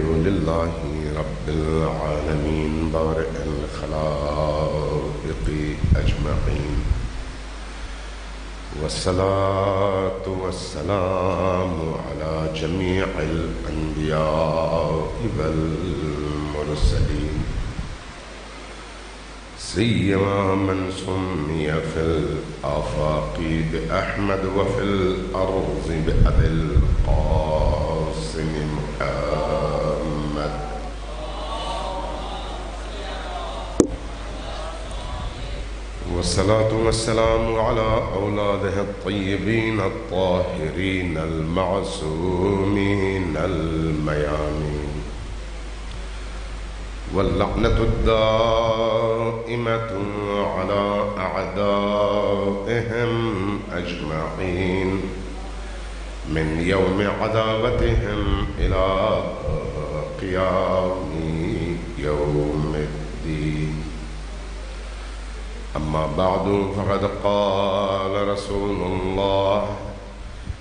لله رب العالمين بارئ الخلائق أجمعين، والصلاة والسلام على جميع الأنبياء والمرسلين، سيما من سمي في الآفاق بأحمد وفي الأرض بأبي القاسم محمد، والصلاة والسلام على أولاده الطيبين الطاهرين المعصومين الميامين، واللعنة الدائمة على أعدائهم أجمعين من يوم عداوتهم إلى قيام يوم الدين. أما بعد، فقد قال رسول الله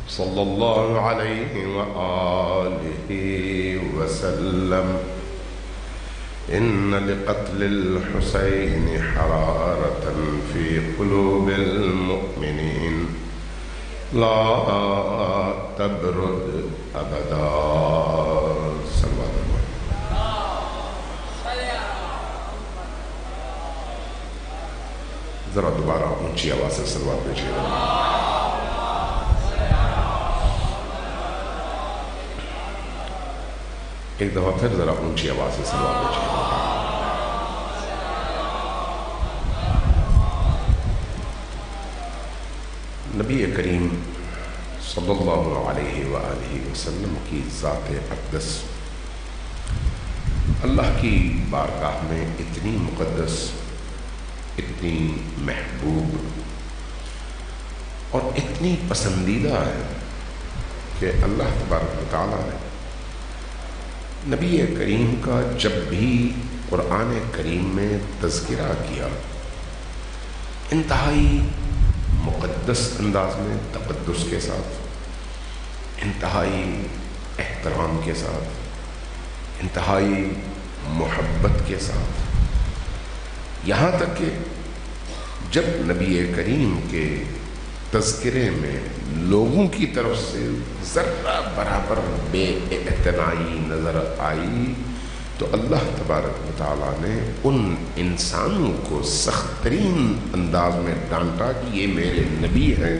صلى الله عليه وآله وسلم: إن لقتل الحسين حرارة في قلوب المؤمنين لا تبرد أبدا. صلوات الله. ذرا دوبارہ اونچی آواز سے صلوات بھیجیے. ایک دفعہ پھر ذرا اونچی آواز سے صلوات بھیجیے. نبی کریم صلی اللہ علیہ وآلہ وسلم کی ذات اقدس اللہ کی بارگاہ میں اتنی مقدس، اتنی محبوب اور اتنی پسندیدہ ہے کہ اللہ تبارک و تعالیٰ نے نبی کریم کا جب بھی قرآن کریم میں تذکرہ کیا، انتہائی مقدس انداز میں، تقدس کے ساتھ، انتہائی احترام کے ساتھ، انتہائی محبت کے ساتھ، یہاں تک کہ جب نبی کریم کے تذکرے میں لوگوں کی طرف سے ذرہ برابر بے اعتنائی نظر آئی تو اللہ تبارک و تعالیٰ نے ان انسانوں کو سخت ترین انداز میں ڈانٹا کہ یہ میرے نبی ہیں،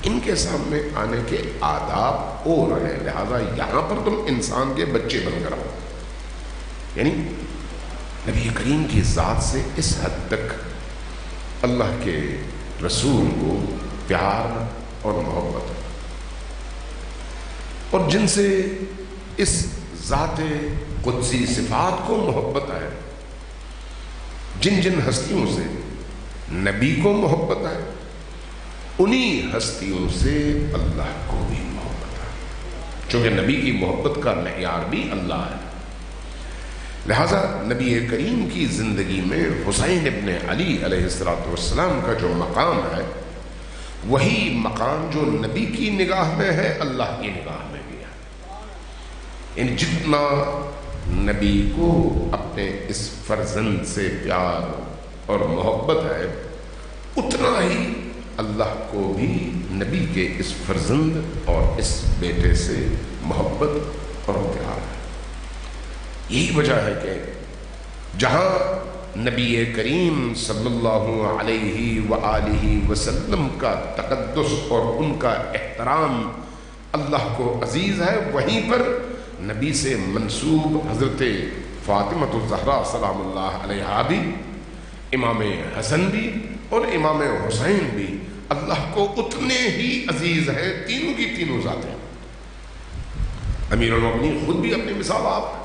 ان کے سامنے آنے کے آداب اور ہیں، لہذا یہاں پر تم انسان کے بچے بن کر آؤ. یعنی نبی کریم کی ذات سے اس حد تک اللہ کے رسول کو پیار اور محبت، اور جن سے اس ذات قدسی صفات کو محبت ہے، جن جن ہستیوں سے نبی کو محبت ہے، انہی ہستیوں سے اللہ کو بھی محبت ہے، چونکہ نبی کی محبت کا معیار بھی اللہ ہے. لہذا نبی کریم کی زندگی میں حسین ابن علی علیہ السلام کا جو مقام ہے، وہی مقام جو نبی کی نگاہ میں ہے اللہ کی نگاہ میں بھی ہے. ان جتنا نبی کو اپنے اس فرزند سے پیار اور محبت ہے، اتنا ہی اللہ کو بھی نبی کے اس فرزند اور اس بیٹے سے محبت اور پیار ہے. یہی وجہ ہے کہ جہاں نبی کریم صلی اللہ علیہ وآلہ وسلم کا تقدس اور ان کا احترام اللہ کو عزیز ہے، وہیں پر نبی سے منسوب حضرت فاطمہ الزہرا سلام اللہ علیہا بھی، امام حسن بھی اور امام حسین بھی اللہ کو اتنے ہی عزیز ہیں. تینوں کی تینوں ذاتیں. امیر المومنین خود بھی اپنی مثال آپ ہیں،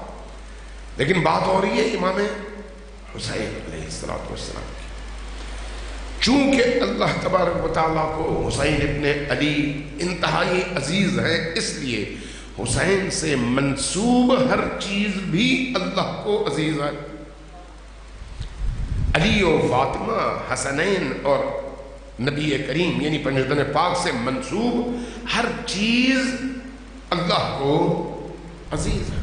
لیکن بات ہو رہی ہے امام حسین علیہ السلام کی. چونکہ اللہ تبارک و تعالیٰ کو حسین ابن علی انتہائی عزیز ہے، اس لیے حسین سے منسوب ہر چیز بھی اللہ کو عزیز ہے. علی و فاطمہ، حسنین اور نبی کریم یعنی پنجدن پاک سے منسوب ہر چیز اللہ کو عزیز ہے.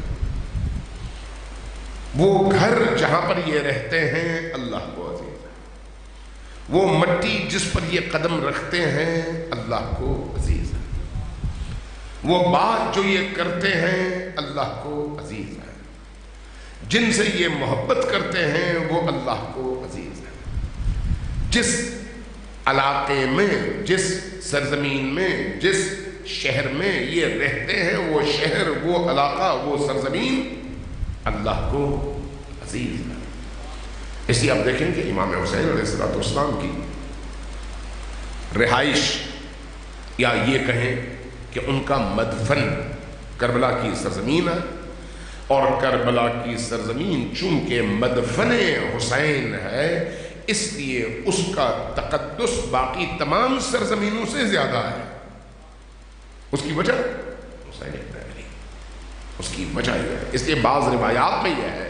وہ گھر جہاں پر یہ رہتے ہیں اللہ کو عزیز ہے، وہ مٹی جس پر یہ قدم رکھتے ہیں اللہ کو عزیز ہے، وہ بات جو یہ کرتے ہیں اللہ کو عزیز ہے، جن سے یہ محبت کرتے ہیں وہ اللہ کو عزیز ہے، جس علاقے میں، جس سرزمین میں، جس شہر میں یہ رہتے ہیں وہ شہر، وہ علاقہ، وہ سرزمین اللہ کو عزیز ہے۔ اس لیے آپ دیکھیں کہ امام حسین علیہ السلام کی رہائش، یا یہ کہیں کہ ان کا مدفن کربلا کی سرزمین ہے، اور کربلا کی سرزمین چونکہ مدفن حسین ہے اس لیے اس کا تقدس باقی تمام سرزمینوں سے زیادہ ہے۔ اس کی وجہ حسین ابن علی، اس کی وجہ یہ ہے۔ اس لیے بعض روایات میں یہ ہے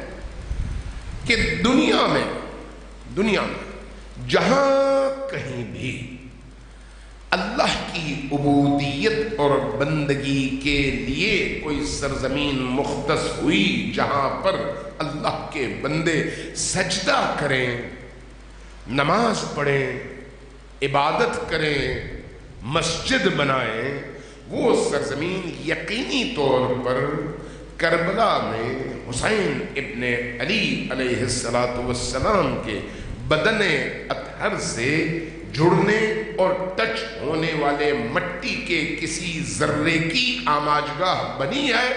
کہ دنیا میں جہاں کہیں بھی اللہ کی عبودیت اور بندگی کے لیے کوئی سرزمین مختص ہوئی جہاں پر اللہ کے بندے سجدہ کریں، نماز پڑھیں، عبادت کریں، مسجد بنائیں، وہ سرزمین یقینی طور پر کربلا میں حسین ابن علی علیہ السلام کے بدن اطہر سے جڑنے اور ٹچ ہونے والے مٹی کے کسی ذرے کی آماجگاہ بنی ہے،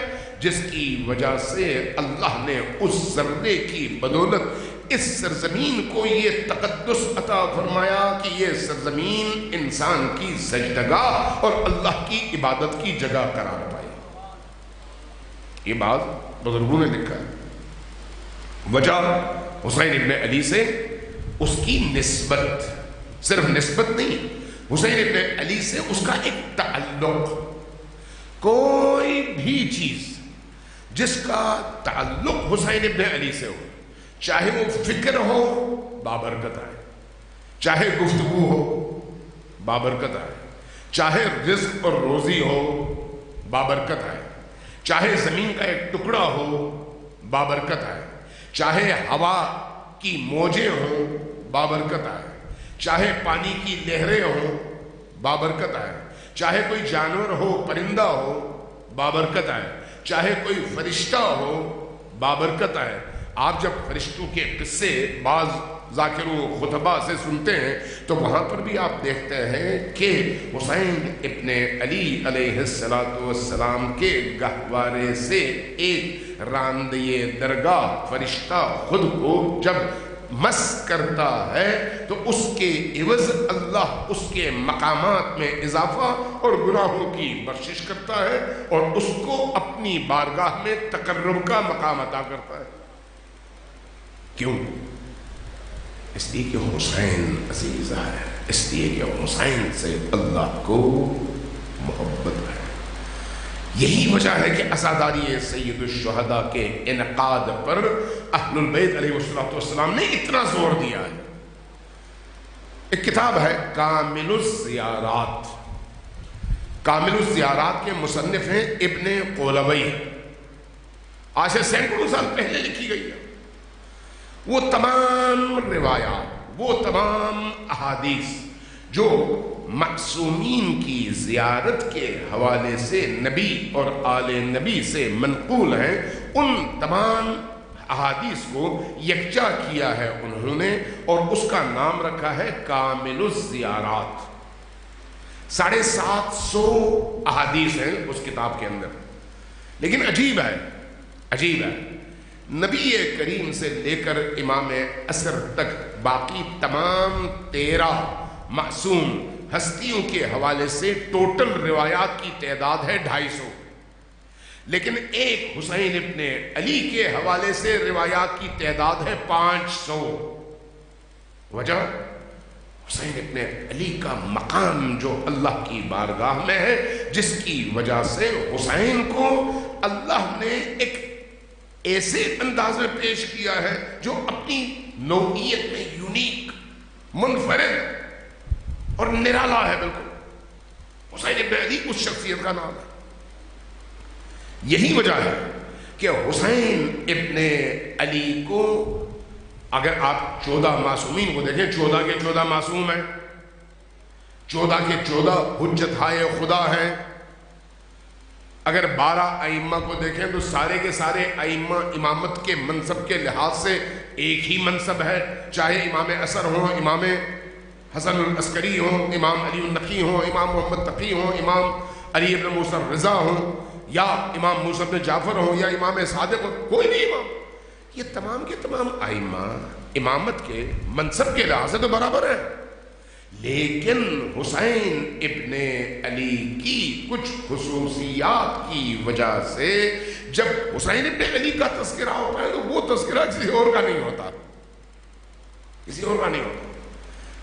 جس کی وجہ سے اللہ نے اس ذرے کی بدولت اس سرزمین کو یہ تقدس عطا فرمایا کہ یہ سرزمین انسان کی سجدگاہ اور اللہ کی عبادت کی جگہ قرار پائے۔ یہ بات بزرگوں نے لکھا ہے۔ وجہ حسین ابن علی سے اس کی نسبت، صرف نسبت نہیں، حسین ابن علی سے اس کا ایک تعلق۔ کوئی بھی چیز جس کا تعلق حسین ابن علی سے ہو، چاہے وہ فکر ہو بابرکت آئے، چاہے گفتگو ہو بابرکت آئے، چاہے رزق اور روزی ہو بابرکت آئے، چاہے زمین کا ایک ٹکڑا ہو بابرکت آئے، چاہے ہوا کی موجیں ہوں بابرکت آئے، چاہے پانی کی لہریں ہوں بابرکت آئے، چاہے کوئی جانور ہو، پرندہ ہو بابرکت آئے، چاہے کوئی فرشتہ ہو بابرکت آئے۔ آپ جب فرشتوں کے قصے بعض ذاکر و خطبہ سے سنتے ہیں تو وہاں پر بھی آپ دیکھتے ہیں کہ حسین ابن علی علیہ السلام کے گہوارے سے ایک راندے درگاہ فرشتہ خود کو جب مس کرتا ہے تو اس کے عوض اللہ اس کے مقامات میں اضافہ اور گناہوں کی بخشش کرتا ہے اور اس کو اپنی بارگاہ میں تقرب کا مقام عطا کرتا ہے۔ کیوں؟ اس لیے کہ حسین عزیز ہے، اس لیے کہ حسین سے اللہ کو محبت ہے۔ یہی وجہ ہے کہ عزاداری سید الشہداء کے انعقاد پر اہل البیت علیہ السلام نے اتنا زور دیا ہے۔ ایک کتاب ہے کامل الزیارات، کامل الزیارات کے مصنف ہیں ابن قولوی، آج سے سینکڑوں سال پہلے لکھی گئی ہے۔ وہ تمام روایات، وہ تمام احادیث جو معصومین کی زیارت کے حوالے سے نبی اور آل نبی سے منقول ہیں، ان تمام احادیث کو یکجا کیا ہے انہوں نے اور اس کا نام رکھا ہے کامل الزیارات۔ 750 احادیث ہیں اس کتاب کے اندر، لیکن عجیب ہے نبی کریم سے لے کر امام عصر تک باقی تمام 13 معصوم ہستیوں کے حوالے سے ٹوٹل روایات کی تعداد ہے 250، لیکن ایک حسین ابن علی کے حوالے سے روایات کی تعداد ہے 500۔ وجہ حسین ابن علی کا مقام جو اللہ کی بارگاہ میں ہے، جس کی وجہ سے حسین کو اللہ نے ایک ایسے انداز میں پیش کیا ہے جو اپنی نوعیت میں یونیک، منفرد اور نرالا ہے۔ بالکل حسین ابن علی اس شخصیت کا نام ہے۔ یہی وجہ ہے کہ حسین ابن علی کو، اگر آپ 14 معصومین کو دیکھیں، 14 کے 14 معصوم ہیں، 14 کے 14 حجتائے خدا ہیں. اگر 12 ائمہ کو دیکھیں تو سارے کے سارے ائمہ امامت کے منصب کے لحاظ سے ایک ہی منصب ہے، چاہے امام اثر ہوں، امام حسن العسکری ہوں، امام علی النقی ہوں، امام محمد تقی ہوں، امام علی ابن موسیٰ رضا ہوں، یا امام موسیٰ بن جعفر ہوں، یا امام صادق ہوں، کوئی بھی امام. یہ تمام کے تمام ائمہ امامت کے منصب کے لحاظ سے تو برابر ہیں، لیکن حسین ابن علی کی کچھ خصوصیات کی وجہ سے جب حسین ابن علی کا تذکرہ ہوتا ہے تو وہ تذکرہ کسی اور کا نہیں ہوتا، کسی اور کا نہیں ہوتا.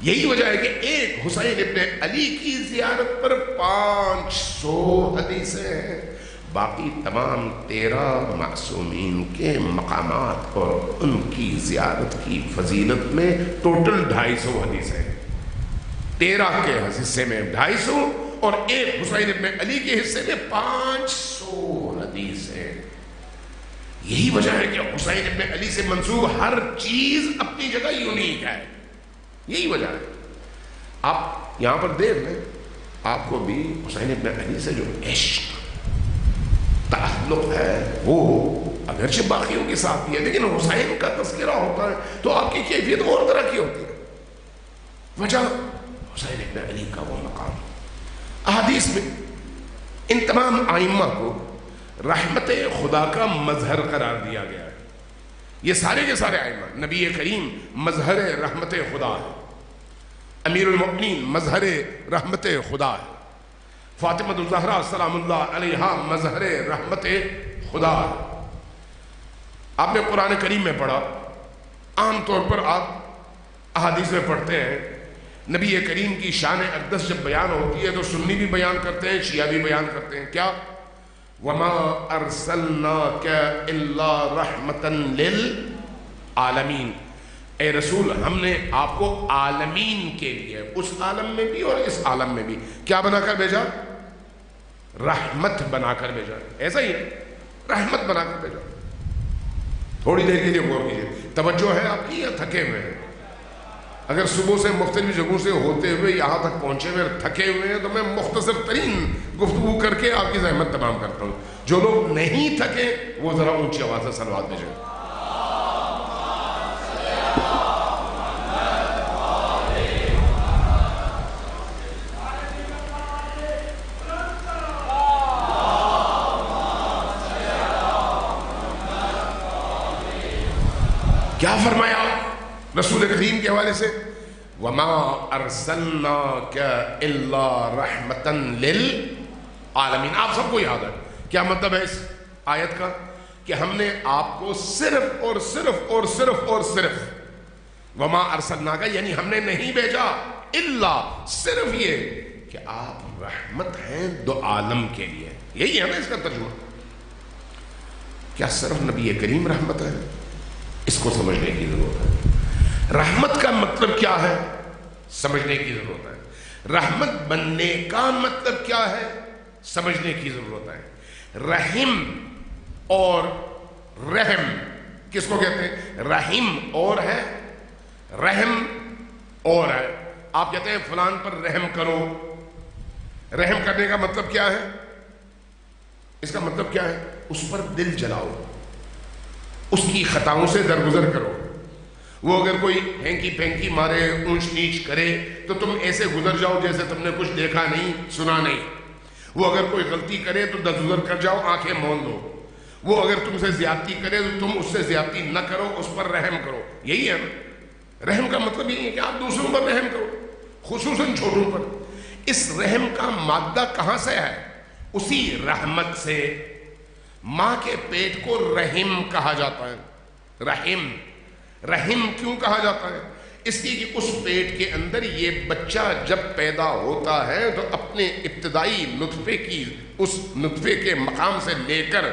یہی وجہ ہے کہ ایک حسین ابن علی کی زیارت پر 500 حدیثیں ہیں، باقی تمام 13 معصومین کے مقامات اور ان کی زیارت کی فضیلت میں ٹوٹل 250 حدیثیں ہیں. 13 کے حصے میں 250 اور ایک حسین ابن علی کے حصے میں 500 حدیثیں. یہی وجہ ہے کہ حسین ابن علی سے منسوب ہر چیز اپنی جگہ یونیک ہے. یہی وجہ ہے. آپ یہاں پر دیکھ لیں، آپ کو بھی حسین ابن علی سے جو عشق تعلق ہے وہ اگرچہ باقیوں کے ساتھ بھی ہے، لیکن حسین کا تذکرہ ہوتا ہے تو آپ کی کیفیت اور طرح کی ہوتی ہے. وجہ حسین ابن علی کا وہ مقام. احادیث میں ان تمام ائمہ کو رحمت خدا کا مظہر قرار دیا گیا ہے. یہ سارے کے سارے ائمہ، نبی کریم مظہر رحمت خدا ہے، امیر المؤمنین مظہر رحمت خدا ہے، فاطمہ الزہرا سلام اللہ علیہا مظہر رحمت خدا ہے. آپ نے قرآن کریم میں پڑھا، عام طور پر آپ احادیث میں پڑھتے ہیں، نبی کریم کی شان اقدس جب بیان ہوتی ہے تو سنی بھی بیان کرتے ہیں، شیعہ بھی بیان کرتے ہیں. کیا؟ وَمَا أَرْسَلْنَاكَ إِلَّا رَحْمَةً لِلْعَالَمِينَ. اے رسول، ہم نے آپ کو عالمین کے لیے، اس عالم میں بھی اور اس عالم میں بھی کیا بنا کر بھیجا؟ رحمت بنا کر بھیجا. ایسا ہی ہے، رحمت بنا کر بھیجا. تھوڑی دیر کے لیے غور کیجیے، توجہ ہے آپ کی یا تھکے ہوئے ہیں؟ اگر صبح سے مختلف جگہوں سے ہوتے ہوئے یہاں تک پہنچے ہوئے تھکے ہوئے ہیں تو میں مختصر ترین گفتگو کر کے آپ کی زحمت تمام کرتا ہوں. جو لوگ نہیں تھکے وہ ذرا اونچی آواز سے صلوات بھیجیں. کیا فرمایا رسول کریم کے حوالے سے؟ وَمَا أَرْسَلْنَاكَ إِلَّا رَحْمَةً لِلْعَالَمِينَ. آپ سب کو یاد ہے کیا مطلب ہے اس آیت کا؟ کہ ہم نے آپ کو صرف اور صرف اور صرف اور صرف وَمَا أَرْسَلْنَاكَ یعنی ہم نے نہیں بھیجا الا صرف یہ کہ آپ رحمت ہیں دو عالم کے لیے. یہی ہے نا اس کا ترجمہ. کیا صرف نبی کریم رحمت ہے؟ اس کو سمجھنے کی ضرورت ہے. رحمت کا مطلب کیا ہے سمجھنے کی ضرورت ہے. رحمت بننے کا مطلب کیا ہے سمجھنے کی ضرورت ہے. رحم اور رحم کس کو کہتے ہیں؟ رحم اور ہے، رحم اور ہے. آپ کہتے ہیں فلان پر رحم کرو. رحم کرنے کا مطلب کیا ہے؟ اس کا مطلب کیا ہے؟ اس پر دل جلاؤ، اس کی خطاؤں سے درگزر کرو. وہ اگر کوئی ہینکی پینکی مارے، اونچ نیچ کرے تو تم ایسے گزر جاؤ جیسے تم نے کچھ دیکھا نہیں سنا نہیں. وہ اگر کوئی غلطی کرے تو درگزر کر جاؤ، آنکھیں مون دو. وہ اگر تم سے زیادتی کرے تو تم اس سے زیادتی نہ کرو، اس پر رحم کرو. یہی ہے نا رحم کا مطلب. یہی ہے کہ آپ دوسروں پر رحم کرو، خصوصاً چھوٹوں پر. اس رحم کا مادہ کہاں سے ہے؟ اسی رحمت سے. ماں کے پیٹ کو رحم کہا جاتا ہے. رحم رحم کیوں کہا جاتا ہے؟ اس لیے کہ اس پیٹ کے اندر یہ بچہ جب پیدا ہوتا ہے تو اپنے ابتدائی نطفے کی، اس نطفے کے مقام سے لے کر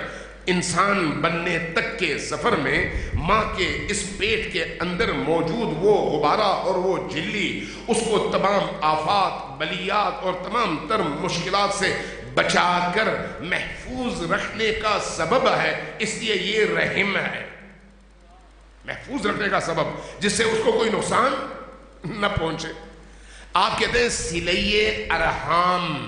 انسان بننے تک کے سفر میں ماں کے اس پیٹ کے اندر موجود وہ غبارہ اور وہ جھلی اس کو تمام آفات، بلیات اور تمام تر مشکلات سے بچا کر محفوظ رکھنے کا سبب ہے، اس لیے یہ رحم ہے، محفوظ رکھنے کا سبب، جس سے اس کو کوئی نقصان نہ پہنچے۔ آپ کہتے ہیں صلہ ارحام،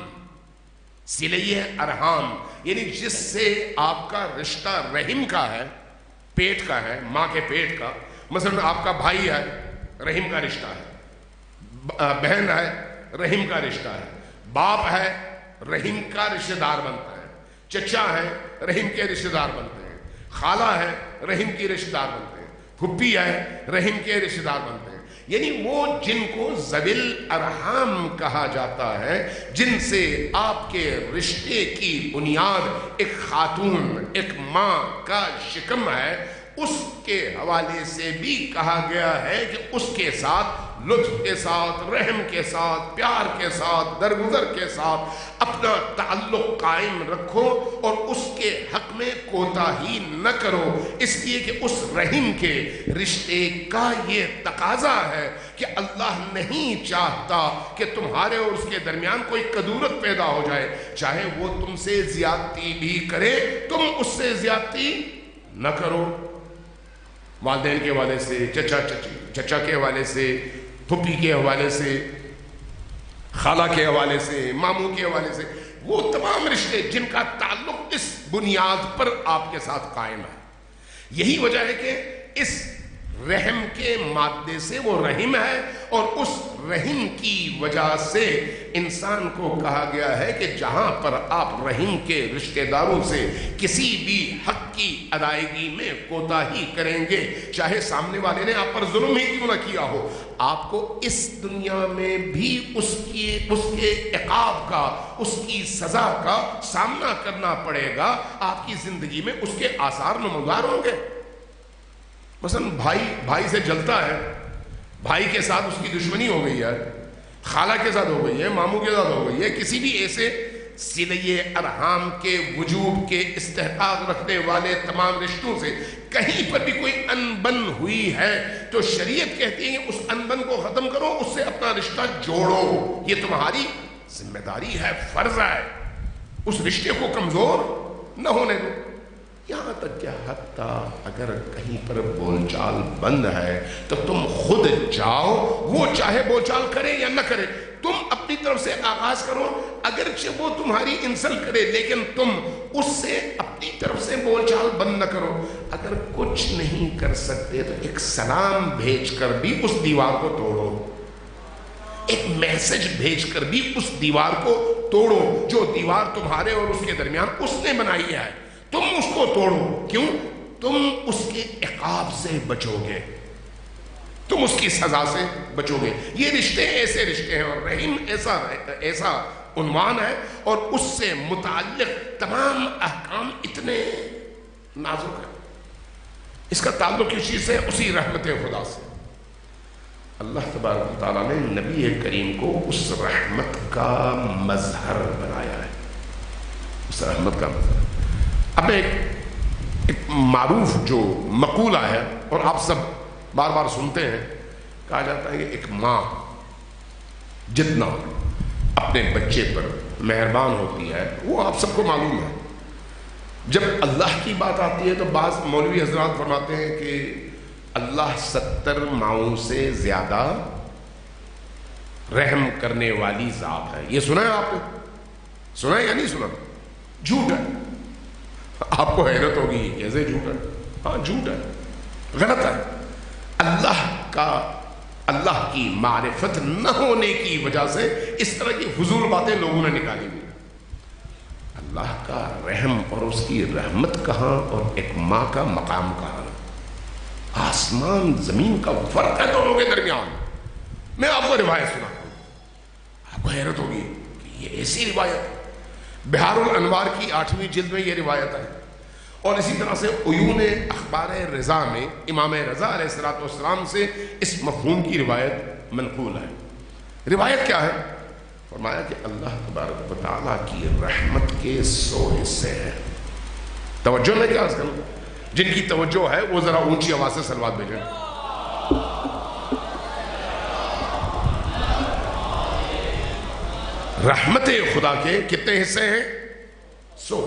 صلہ ارحام یعنی جس سے آپ کا رشتہ رحم کا ہے، پیٹ کا ہے، ماں کے پیٹ کا، مثلا آپ کا بھائی ہے، رحم کا رشتہ ہے، بہن ہے، رحم کا رشتہ ہے، باپ ہے، رحم کا رشتہ دار بنتا ہے، چچا ہے، رحم کے رشتہ دار بنتے ہیں، خالہ ہے، رحم کی رشتہ دار بنتے ہیں، پھپھی ہے، رحم کے رشتہ دار بنتے ہیں۔ یعنی وہ جن کو ذوی الارحام کہا جاتا ہے، جن سے آپ کے رشتے کی بنیاد ایک خاتون، ایک ماں کا شکم ہے، اس کے حوالے سے بھی کہا گیا ہے کہ اس کے ساتھ لطف کے ساتھ، رحم کے ساتھ، پیار کے ساتھ، درگزر کے ساتھ اپنا تعلق قائم رکھو اور اس کے حق میں کوتاہی نہ کرو، اس لیے کہ اس رحم کے رشتے کا یہ تقاضا ہے کہ اللہ نہیں چاہتا کہ تمہارے اور اس کے درمیان کوئی کدورت پیدا ہو جائے، چاہے وہ تم سے زیادتی بھی کرے تم اس سے زیادتی نہ کرو۔ والدین کے حوالے سے، چچا کے حوالے سے، پھپھی کے حوالے سے، خالہ کے حوالے سے، ماموں کے حوالے سے، وہ تمام رشتے جن کا تعلق اس بنیاد پر آپ کے ساتھ قائم ہے۔ یہی وجہ ہے کہ اس رحم کے مادے سے وہ رحم ہے، اور اس رحم کی وجہ سے انسان کو کہا گیا ہے کہ جہاں پر آپ رحم کے رشتہ داروں سے کسی بھی حق کی ادائیگی میں کوتاہی کریں گے، چاہے سامنے والے نے آپ پر ظلم ہی کیوں نہ کیا ہو، آپ کو اس دنیا میں بھی اس کے عقاب کا، اس کی سزا کا سامنا کرنا پڑے گا، آپ کی زندگی میں اس کے آثار نمودار ہوں گے۔ مثلا بھائی سے جلتا ہے، بھائی کے ساتھ اس کی دشمنی ہو گئی ہے، خالہ کے ساتھ ہو گئی ہے، ماموں کے ساتھ ہو گئی ہے، کسی بھی ایسے صلہ ارحام کے وجوب کے استحقاق رکھنے والے تمام رشتوں سے کہیں پر بھی کوئی انبن ہوئی ہے تو شریعت کہتی ہے کہ اس انبن کو ختم کرو، اس سے اپنا رشتہ جوڑو، یہ تمہاری ذمہ داری ہے، فرض ہے، اس رشتے کو کمزور نہ ہونے دو۔ یہاں تک کہ حتیٰ اگر کہیں پر بول چال بند ہے تو تم خود جاؤ، وہ چاہے بول چال کرے یا نہ کرے، تم اپنی طرف سے آغاز کرو، اگرچہ وہ تمہاری انسلٹ کرے لیکن تم اس سے اپنی طرف سے بول چال بند نہ کرو۔ اگر کچھ نہیں کر سکتے تو ایک سلام بھیج کر بھی اس دیوار کو توڑو، ایک میسج بھیج کر بھی اس دیوار کو توڑو، جو دیوار تمہارے اور اس کے درمیان اس نے بنائی ہے، تم اس کو توڑو۔ کیوں؟ تم اس کے عقاب سے بچو گے، تم اس کی سزا سے بچو گے۔ یہ رشتے ایسے رشتے ہیں، اور رحم ایسا عنوان ہے، اور اس سے متعلق تمام احکام اتنے نازک ہیں۔ اس کا تعلق کس چیز سے؟ اسی رحمت خدا سے۔ اللہ تبارک و تعالیٰ نے نبی کریم کو اس رحمت کا مظہر بنایا ہے، اس رحمت کا مظہر۔ اب ایک معروف جو مقولہ ہے اور آپ سب بار بار سنتے ہیں، کہا جاتا ہے کہ ایک ماں جتنا اپنے بچے پر مہربان ہوتی ہے وہ آپ سب کو معلوم ہے۔ جب اللہ کی بات آتی ہے تو بعض مولوی حضرات فرماتے ہیں کہ اللہ 70 ماؤں سے زیادہ رحم کرنے والی ذات ہے۔ یہ سنا ہے آپ نے؟ سنا ہے یا نہیں سنا؟ جھوٹ ہے۔ آپ کو حیرت ہوگی کیسے جھوٹ ہے؟ ہاں جھوٹ ہے، غلط ہے۔ اللہ کی معرفت نہ ہونے کی وجہ سے اس طرح کی فضول باتیں لوگوں نے نکالی ہوئی۔ اللہ کا رحم اور اس کی رحمت کہاں، اور ایک ماں کا مقام کہاں؟ آسمان زمین کا فرق ہے دونوں کے درمیان۔ میں آپ کو روایت سناتا ہوں، آپ کو حیرت ہوگی کہ یہ ایسی روایت، بہار الانوار کی 8ویں جلد میں یہ روایت ہے، اور اسی طرح سے عیون اخبار رضا میں امام رضا علیہ السلام سے اس مفہوم کی روایت منقول ہے۔ روایت کیا ہے؟ فرمایا کہ اللہ تبارک و تعالیٰ کی رحمت کے 100 حصے ہیں۔ توجہ میں کیا عرض کروں؟ جن کی توجہ ہے وہ ذرا اونچی آواز سے صلوات بھیجیں۔ رحمت خدا کے کتنے حصے ہیں؟ 100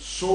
100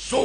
100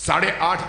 8.5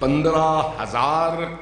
15,000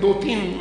2-3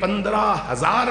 15,000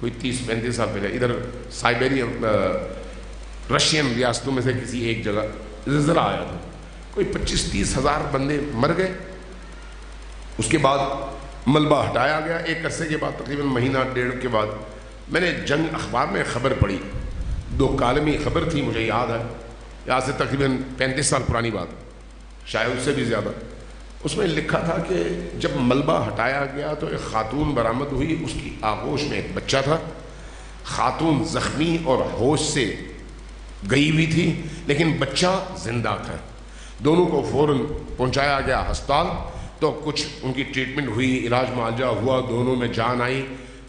کوئی 30-35 سال پہلے ادھر سائبیرین رشین ریاستوں میں سے کسی ایک جگہ زلزلہ آیا تھا، کوئی 25-30 ہزار بندے مر گئے. اس کے بعد ملبہ ہٹایا گیا. ایک عرصے کے بعد تقریباً مہینہ ڈیڑھ کے بعد میں نے جنگ اخبار میں خبر پڑھی، 2 کالمی خبر تھی، مجھے یاد ہے، یہاں سے تقریباً 35 سال پرانی بات، شاید اس سے بھی زیادہ. اس میں لکھا تھا کہ جب ملبہ ہٹایا گیا تو ایک خاتون برآمد ہوئی، اس کی آغوش میں ایک بچہ تھا. خاتون زخمی اور ہوش سے گئی ہوئی تھی لیکن بچہ زندہ تھا. دونوں کو فوراً پہنچایا گیا ہسپتال، تو کچھ ان کی ٹریٹمنٹ ہوئی، علاج معالجہ ہوا، دونوں میں جان آئی.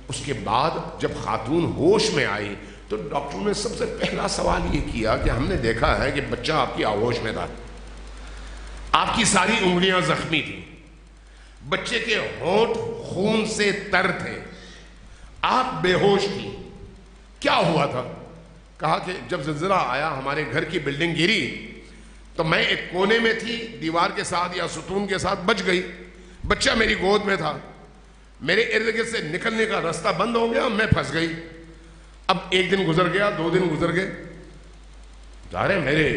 اس کے بعد جب خاتون ہوش میں آئی تو ڈاکٹروں نے سب سے پہلا سوال یہ کیا کہ ہم نے دیکھا ہے کہ بچہ آپ کی آغوش میں تھا، آپ کی ساری انگلیاں زخمی تھیں، بچے کے ہونٹ خون سے تر تھے، آپ بے ہوش تھی، کیا ہوا تھا؟ کہا کہ جب زلزلہ آیا ہمارے گھر کی بلڈنگ گری تو میں ایک کونے میں تھی، دیوار کے ساتھ یا ستون کے ساتھ بچ گئی، بچہ میری گود میں تھا، میرے ارد گرد سے نکلنے کا راستہ بند ہو گیا، میں پھنس گئی. اب 1 دن گزر گیا، 2 دن گزر گئے، ظاہر ہے میرے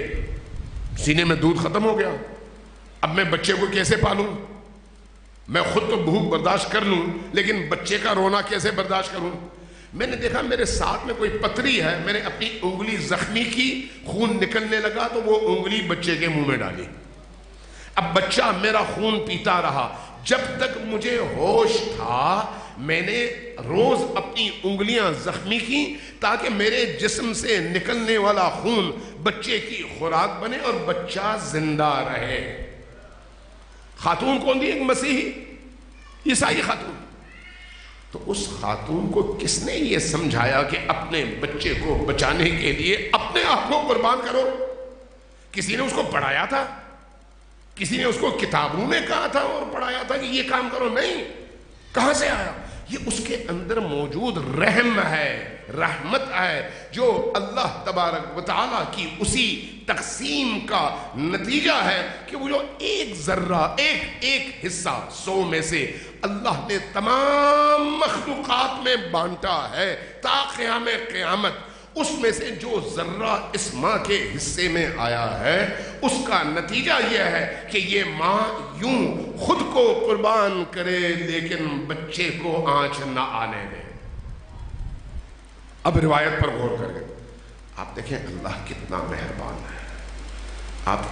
سینے میں دودھ ختم ہو گیا. اب میں بچے کو کیسے پالوں؟ میں خود تو بھوک برداشت کر لوں لیکن بچے کا رونا کیسے برداشت کروں؟ میں نے دیکھا میرے ساتھ میں کوئی پتری ہے، میں نے اپنی انگلی زخمی کی، خون نکلنے لگا تو وہ انگلی بچے کے منہ میں ڈالی. اب بچہ میرا خون پیتا رہا، جب تک مجھے ہوش تھا میں نے روز اپنی انگلیاں زخمی کی تاکہ میرے جسم سے نکلنے والا خون بچے کی خوراک بنے اور بچہ زندہ رہے. خاتون کون تھی؟ ایک مسیحی عیسائی خاتون. تو اس خاتون کو کس نے یہ سمجھایا کہ اپنے بچے کو بچانے کے لیے اپنے آپ کو قربان کرو؟ کسی نے اس کو پڑھایا تھا؟ کسی نے اس کو کتابوں میں کہا تھا اور پڑھایا تھا کہ یہ کام کرو؟ نہیں. کہاں سے آیا؟ یہ اس کے اندر موجود رحم ہے، رحمت ہے، جو اللہ تبارک و تعالیٰ کی اسی تقسیم کا نتیجہ ہے کہ وہ جو ایک ذرہ، ایک حصہ 100 میں سے اللہ نے تمام مخلوقات میں بانٹا ہے تا قیام قیامت. اس میں سے جو ذرہ اس ماں کے حصے میں آیا ہے اس کا نتیجہ یہ ہے کہ یہ ماں یوں خود کو قربان کرے لیکن بچے کو آنچ نہ آنے دے. اب روایت پر غور کریں، آپ دیکھیں اللہ کتنا مہربان ہے. آپ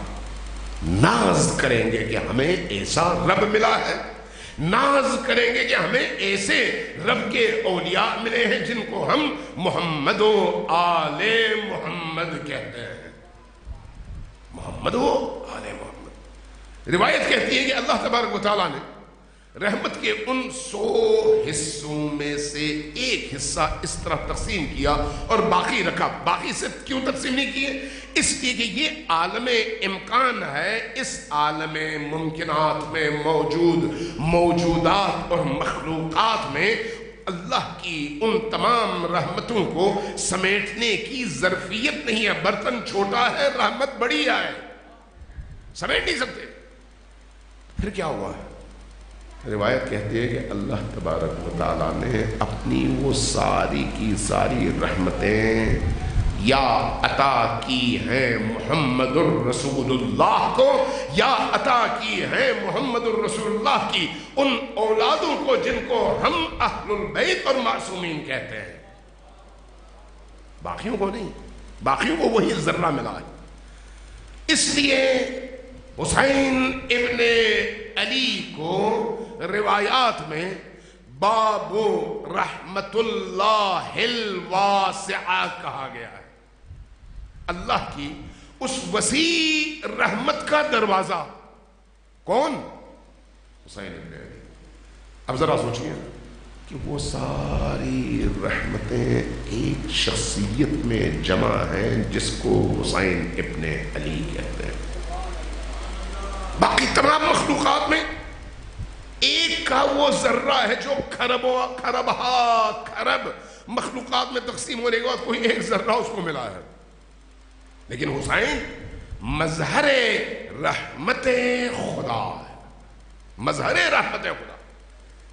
ناز کریں گے کہ ہمیں ایسا رب ملا ہے، ناز کریں گے کہ ہمیں ایسے رب کے اولیاء ملے ہیں جن کو ہم محمد و آل محمد کہتے ہیں. محمد و آل محمد. روایت کہتی ہے کہ اللہ تبارک و تعالیٰ نے رحمت کے ان 100 حصوں میں سے ایک حصہ اس طرح تقسیم کیا اور باقی رکھا. باقی سے کیوں تقسیم نہیں کیے؟ اس لیے کہ یہ عالم امکان ہے، اس عالم ممکنات میں موجود موجودات اور مخلوقات میں اللہ کی ان تمام رحمتوں کو سمیٹنے کی ظرفیت نہیں ہے. برتن چھوٹا ہے، رحمت بڑی ہے، سمیٹ نہیں سکتے. پھر کیا ہوا ہے؟ روایت کہتی ہے کہ اللہ تبارک و تعالیٰ نے اپنی وہ ساری کی ساری رحمتیں یا عطا کی ہیں محمد الرسول اللہ کو، یا عطا کی ہیں محمد الرسول اللہ کی ان اولادوں کو جن کو ہم اہل البیت اور معصومین کہتے ہیں. باقیوں کو نہیں، باقیوں کو وہی ذرہ ملا ہے. اس لیے حسین ابن علی کو روایات میں باب رحمت اللہ الواسعہ کہا گیا ہے. اللہ کی اس وسیع رحمت کا دروازہ. کون؟ حسین ابن علی. اب ذرا سوچئے کہ وہ ساری رحمتیں ایک شخصیت میں جمع ہیں جس کو حسین ابن علی کہتے ہیں. باقی تمام مخلوقات میں ایک کا وہ ذرہ ہے جو کھرب مخلوقات میں تقسیم ہونے کے بعد کوئی ایک ذرہ اس کو ملا ہے. لیکن حسین مظہر رحمت خدا ہے، مظہر رحمت خدا.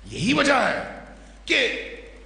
یہی وجہ ہے کہ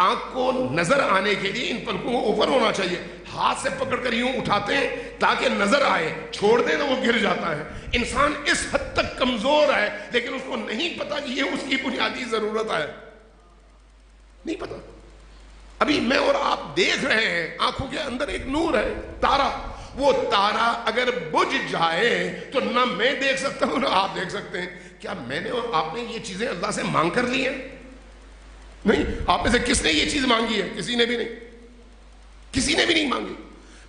آنکھ کو نظر آنے کے لیے ان پلکوں کو اوپر ہونا چاہیے. ہاتھ سے پکڑ کر یوں اٹھاتے ہیں تاکہ نظر آئے, چھوڑ دیں تو وہ گر جاتا ہے. انسان اس حد تک کمزور ہے لیکن اس کو نہیں پتا کہ یہ اس کی بنیادی ضرورت ہے, نہیں پتا. ابھی میں اور آپ دیکھ رہے ہیں, آنکھوں کے اندر ایک نور ہے, تارا. وہ تارا اگر بجھ جائے تو نہ میں دیکھ سکتا ہوں نہ آپ دیکھ سکتے ہیں. کیا میں نے اور آپ نے یہ چیزیں اللہ سے مانگ کر لی ہیں؟ نہیں. آپ میں سے کس نے یہ چیز مانگی ہے؟ کسی نے بھی نہیں, کسی نے بھی نہیں مانگی.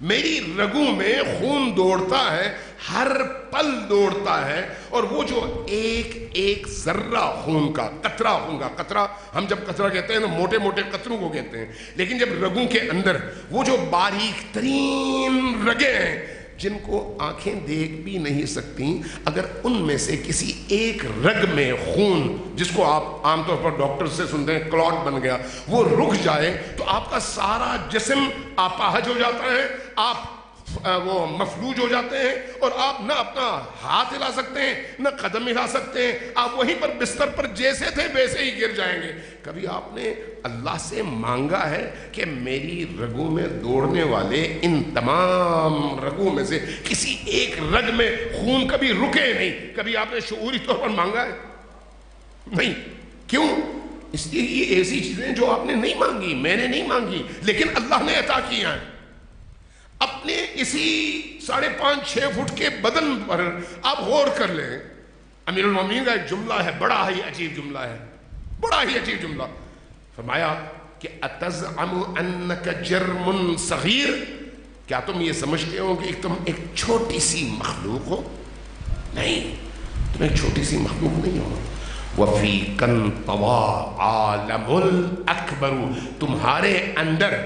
میری رگوں میں خون دوڑتا ہے, ہر پل دوڑتا ہے, اور وہ جو ایک ایک ذرہ خون کا, قطرہ خون کا, قطرہ ہم جب قطرہ کہتے ہیں تو موٹے موٹے قطروں کو کہتے ہیں, لیکن جب رگوں کے اندر وہ جو باریک ترین رگیں ہیں جن کو آنکھیں دیکھ بھی نہیں سکتی, اگر ان میں سے کسی ایک رگ میں خون, جس کو آپ عام طور پر ڈاکٹر سے سنتے ہیں کلاٹ بن گیا, وہ رک جائے تو آپ کا سارا جسم اپاہج ہو جاتا ہے, آپ وہ مفلوج ہو جاتے ہیں, اور آپ نہ اپنا ہاتھ ہلا سکتے ہیں نہ قدم ہلا سکتے ہیں. آپ وہیں پر بستر پر جیسے تھے ویسے ہی گر جائیں گے. کبھی آپ نے اللہ سے مانگا ہے کہ میری رگوں میں دوڑنے والے ان تمام رگوں میں سے کسی ایک رگ میں خون کبھی رکے نہیں؟ کبھی آپ نے شعوری طور پر مانگا ہے؟ نہیں. کیوں؟ اس لیے یہ ایسی چیزیں جو آپ نے نہیں مانگی, میں نے نہیں مانگی, لیکن اللہ نے عطا کی ہیں. اپنے اسی 5.5-6 فٹ کے بدن پر آپ غور کر لیں. امیر المومنین کا ایک جملہ ہے, بڑا ہی عجیب جملہ ہے, بڑا ہی عجیب جملہ. فرمایا کہ اتزعم انک جرم صغیر, کیا تم یہ سمجھتے ہو کہ تم ایک چھوٹی سی مخلوق ہو؟ نہیں, تم ایک چھوٹی سی مخلوق نہیں ہو. وفیک انطوی عالم الاکبر, تمہارے اندر,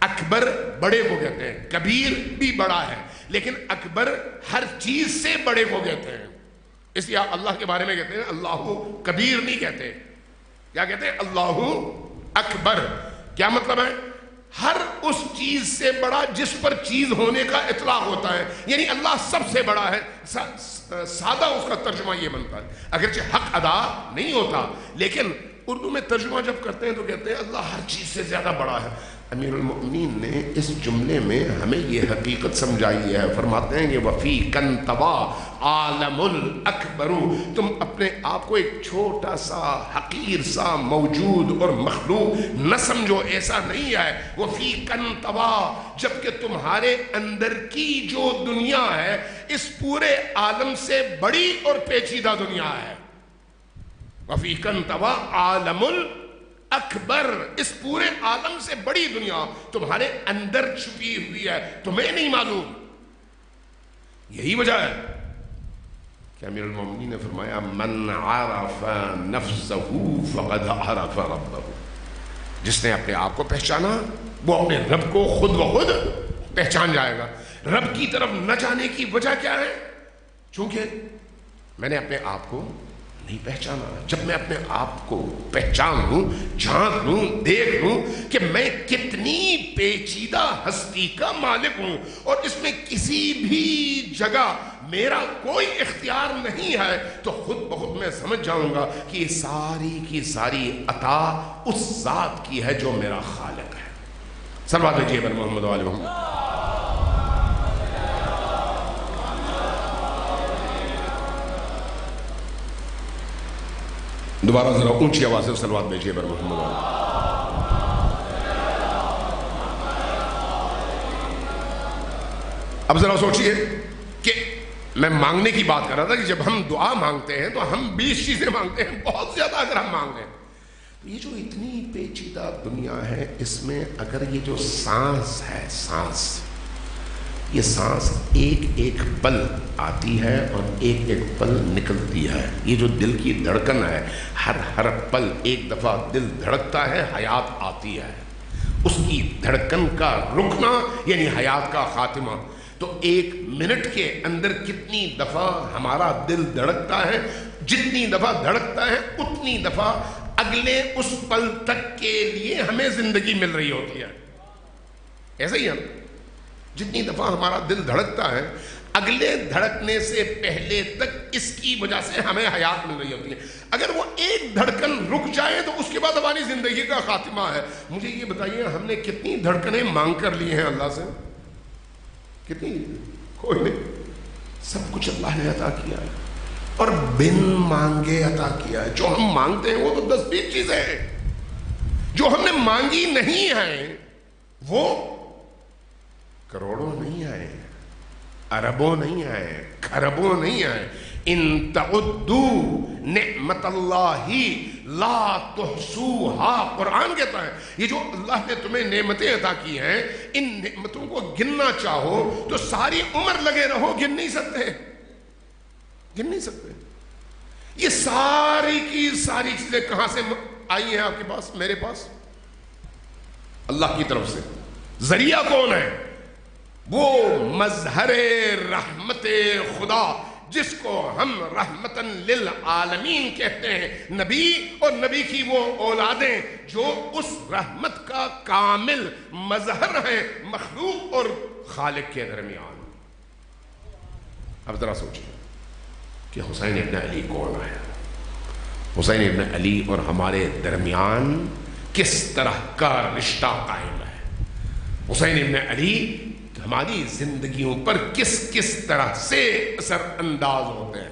اکبر بڑے کو کہتے ہیں, کبیر بھی بڑا ہے, لیکن اکبر ہر چیز سے بڑے کو کہتے ہیں. اس لیے اللہ کے بارے میں کہتے ہیں اللہ کبیر نہیں کہتے, کیا کہتے ہیں؟ اللہ اکبر. کیا مطلب ہے؟ ہر اس چیز سے بڑا جس پر چیز ہونے کا اطلاق ہوتا ہے, یعنی اللہ سب سے بڑا ہے. سادہ اس کا ترجمہ یہ بنتا ہے, اگرچہ حق ادا نہیں ہوتا, لیکن اردو میں ترجمہ جب کرتے ہیں تو کہتے ہیں اللہ ہر چیز سے زیادہ بڑا ہے. امیر المؤمنین نے اس جملے میں ہمیں یہ حقیقت سمجھائی ہے. فرماتے ہیں کہ وفیک انطوی عالم الاکبر, تم اپنے آپ کو ایک چھوٹا سا حقیر سا موجود اور مخلوق نہ سمجھو, ایسا نہیں ہے. وفیک انطوی, جبکہ تمہارے اندر کی جو دنیا ہے اس پورے عالم سے بڑی اور پیچیدہ دنیا ہے. وفیک انطوی عالم اکبر, اس پورے عالم سے بڑی دنیا تمہارے اندر چھپی ہوئی ہے, تمہیں نہیں معلوم. یہی وجہ ہے کہ امیر المومنین نے فرمایا من عرف نفسہ فقد عرف ربہ, جس نے اپنے آپ کو پہچانا وہ اپنے رب کو خود بخود پہچان جائے گا. رب کی طرف نہ جانے کی وجہ کیا ہے؟ چونکہ میں نے اپنے آپ کو نہیں پہچانا. جب میں اپنے آپ کو پہچان لوں, جھانک لوں, دیکھ لوں کہ میں کتنی پیچیدہ ہستی کا مالک ہوں اور اس میں کسی بھی جگہ میرا کوئی اختیار نہیں ہے, تو خود بخود میں سمجھ جاؤں گا کہ یہ ساری کی ساری عطا اس ذات کی ہے جو میرا خالق ہے. صلوات بھیجیے بر محمد و آل محمد. دوبارہ ذرا اونچی آواز سے صلوات بھیجیے بر محمد. اب ذرا سوچئے کہ میں مانگنے کی بات کر رہا تھا کہ جب ہم دعا مانگتے ہیں تو ہم 20 چیزیں مانگتے ہیں, بہت زیادہ اگر ہم مانگ لیں. یہ جو اتنی پیچیدہ دنیا ہے, اس میں اگر یہ جو سانس ہے, سانس, یہ سانس ایک ایک پل آتی ہے اور ایک ایک پل نکلتی ہے. یہ جو دل کی دھڑکن ہے, ہر پل ایک دفعہ دل دھڑکتا ہے, حیات آتی ہے. اس کی دھڑکن کا رکنا یعنی حیات کا خاتمہ. تو 1 منٹ کے اندر کتنی دفعہ ہمارا دل دھڑکتا ہے؟ جتنی دفعہ دھڑکتا ہے اتنی دفعہ اگلے اس پل تک کے لیے ہمیں زندگی مل رہی ہوتی ہے. ایسا ہی ہے, جتنی دفعہ ہمارا دل دھڑکتا ہے اگلے دھڑکنے سے پہلے تک اس کی وجہ سے ہمیں حیات مل رہی ہوتی ہے. اگر وہ ایک دھڑکن رک جائے تو اس کے بعد ہماری زندگی کا خاتمہ ہے. مجھے یہ بتائیے ہم نے کتنی دھڑکنیں مانگ کر لی ہیں اللہ سے؟ کتنی؟ کوئی نہیں. سب کچھ اللہ نے عطا کیا ہے اور بن مانگے عطا کیا ہے. جو ہم مانگتے ہیں وہ تو 10-20 چیزیں ہیں. جو ہم نے مانگی نہیں ہیں وہ کروڑوں نہیں آئے, اربوں نہیں آئے, کھربوں نہیں آئے. ان تعدوا نعمت اللہ لا تحصوها. قرآن کہتا ہے یہ جو اللہ نے تمہیں نعمتیں عطا کی ہیں, ان نعمتوں کو گننا چاہو تو ساری عمر لگے رہو, گن نہیں سکتے, گن نہیں سکتے. یہ ساری کی ساری چیزیں کہاں سے آئی ہیں آپ کے پاس, میرے پاس؟ اللہ کی طرف سے. ذریعہ کون ہے؟ وہ مظہر رحمت خدا جس کو ہم رحمتن للعالمین کہتے ہیں. نبی اور نبی کی وہ اولادیں جو اس رحمت کا کامل مظہر ہیں مخلوق اور خالق کے درمیان. اب ذرا سوچیں کہ حسین ابن علی کون آیا؟ حسین ابن علی اور ہمارے درمیان کس طرح کا رشتہ قائم ہے؟ حسین ابن علی ہماری زندگیوں پر کس کس طرح سے اثر انداز ہوتے ہیں؟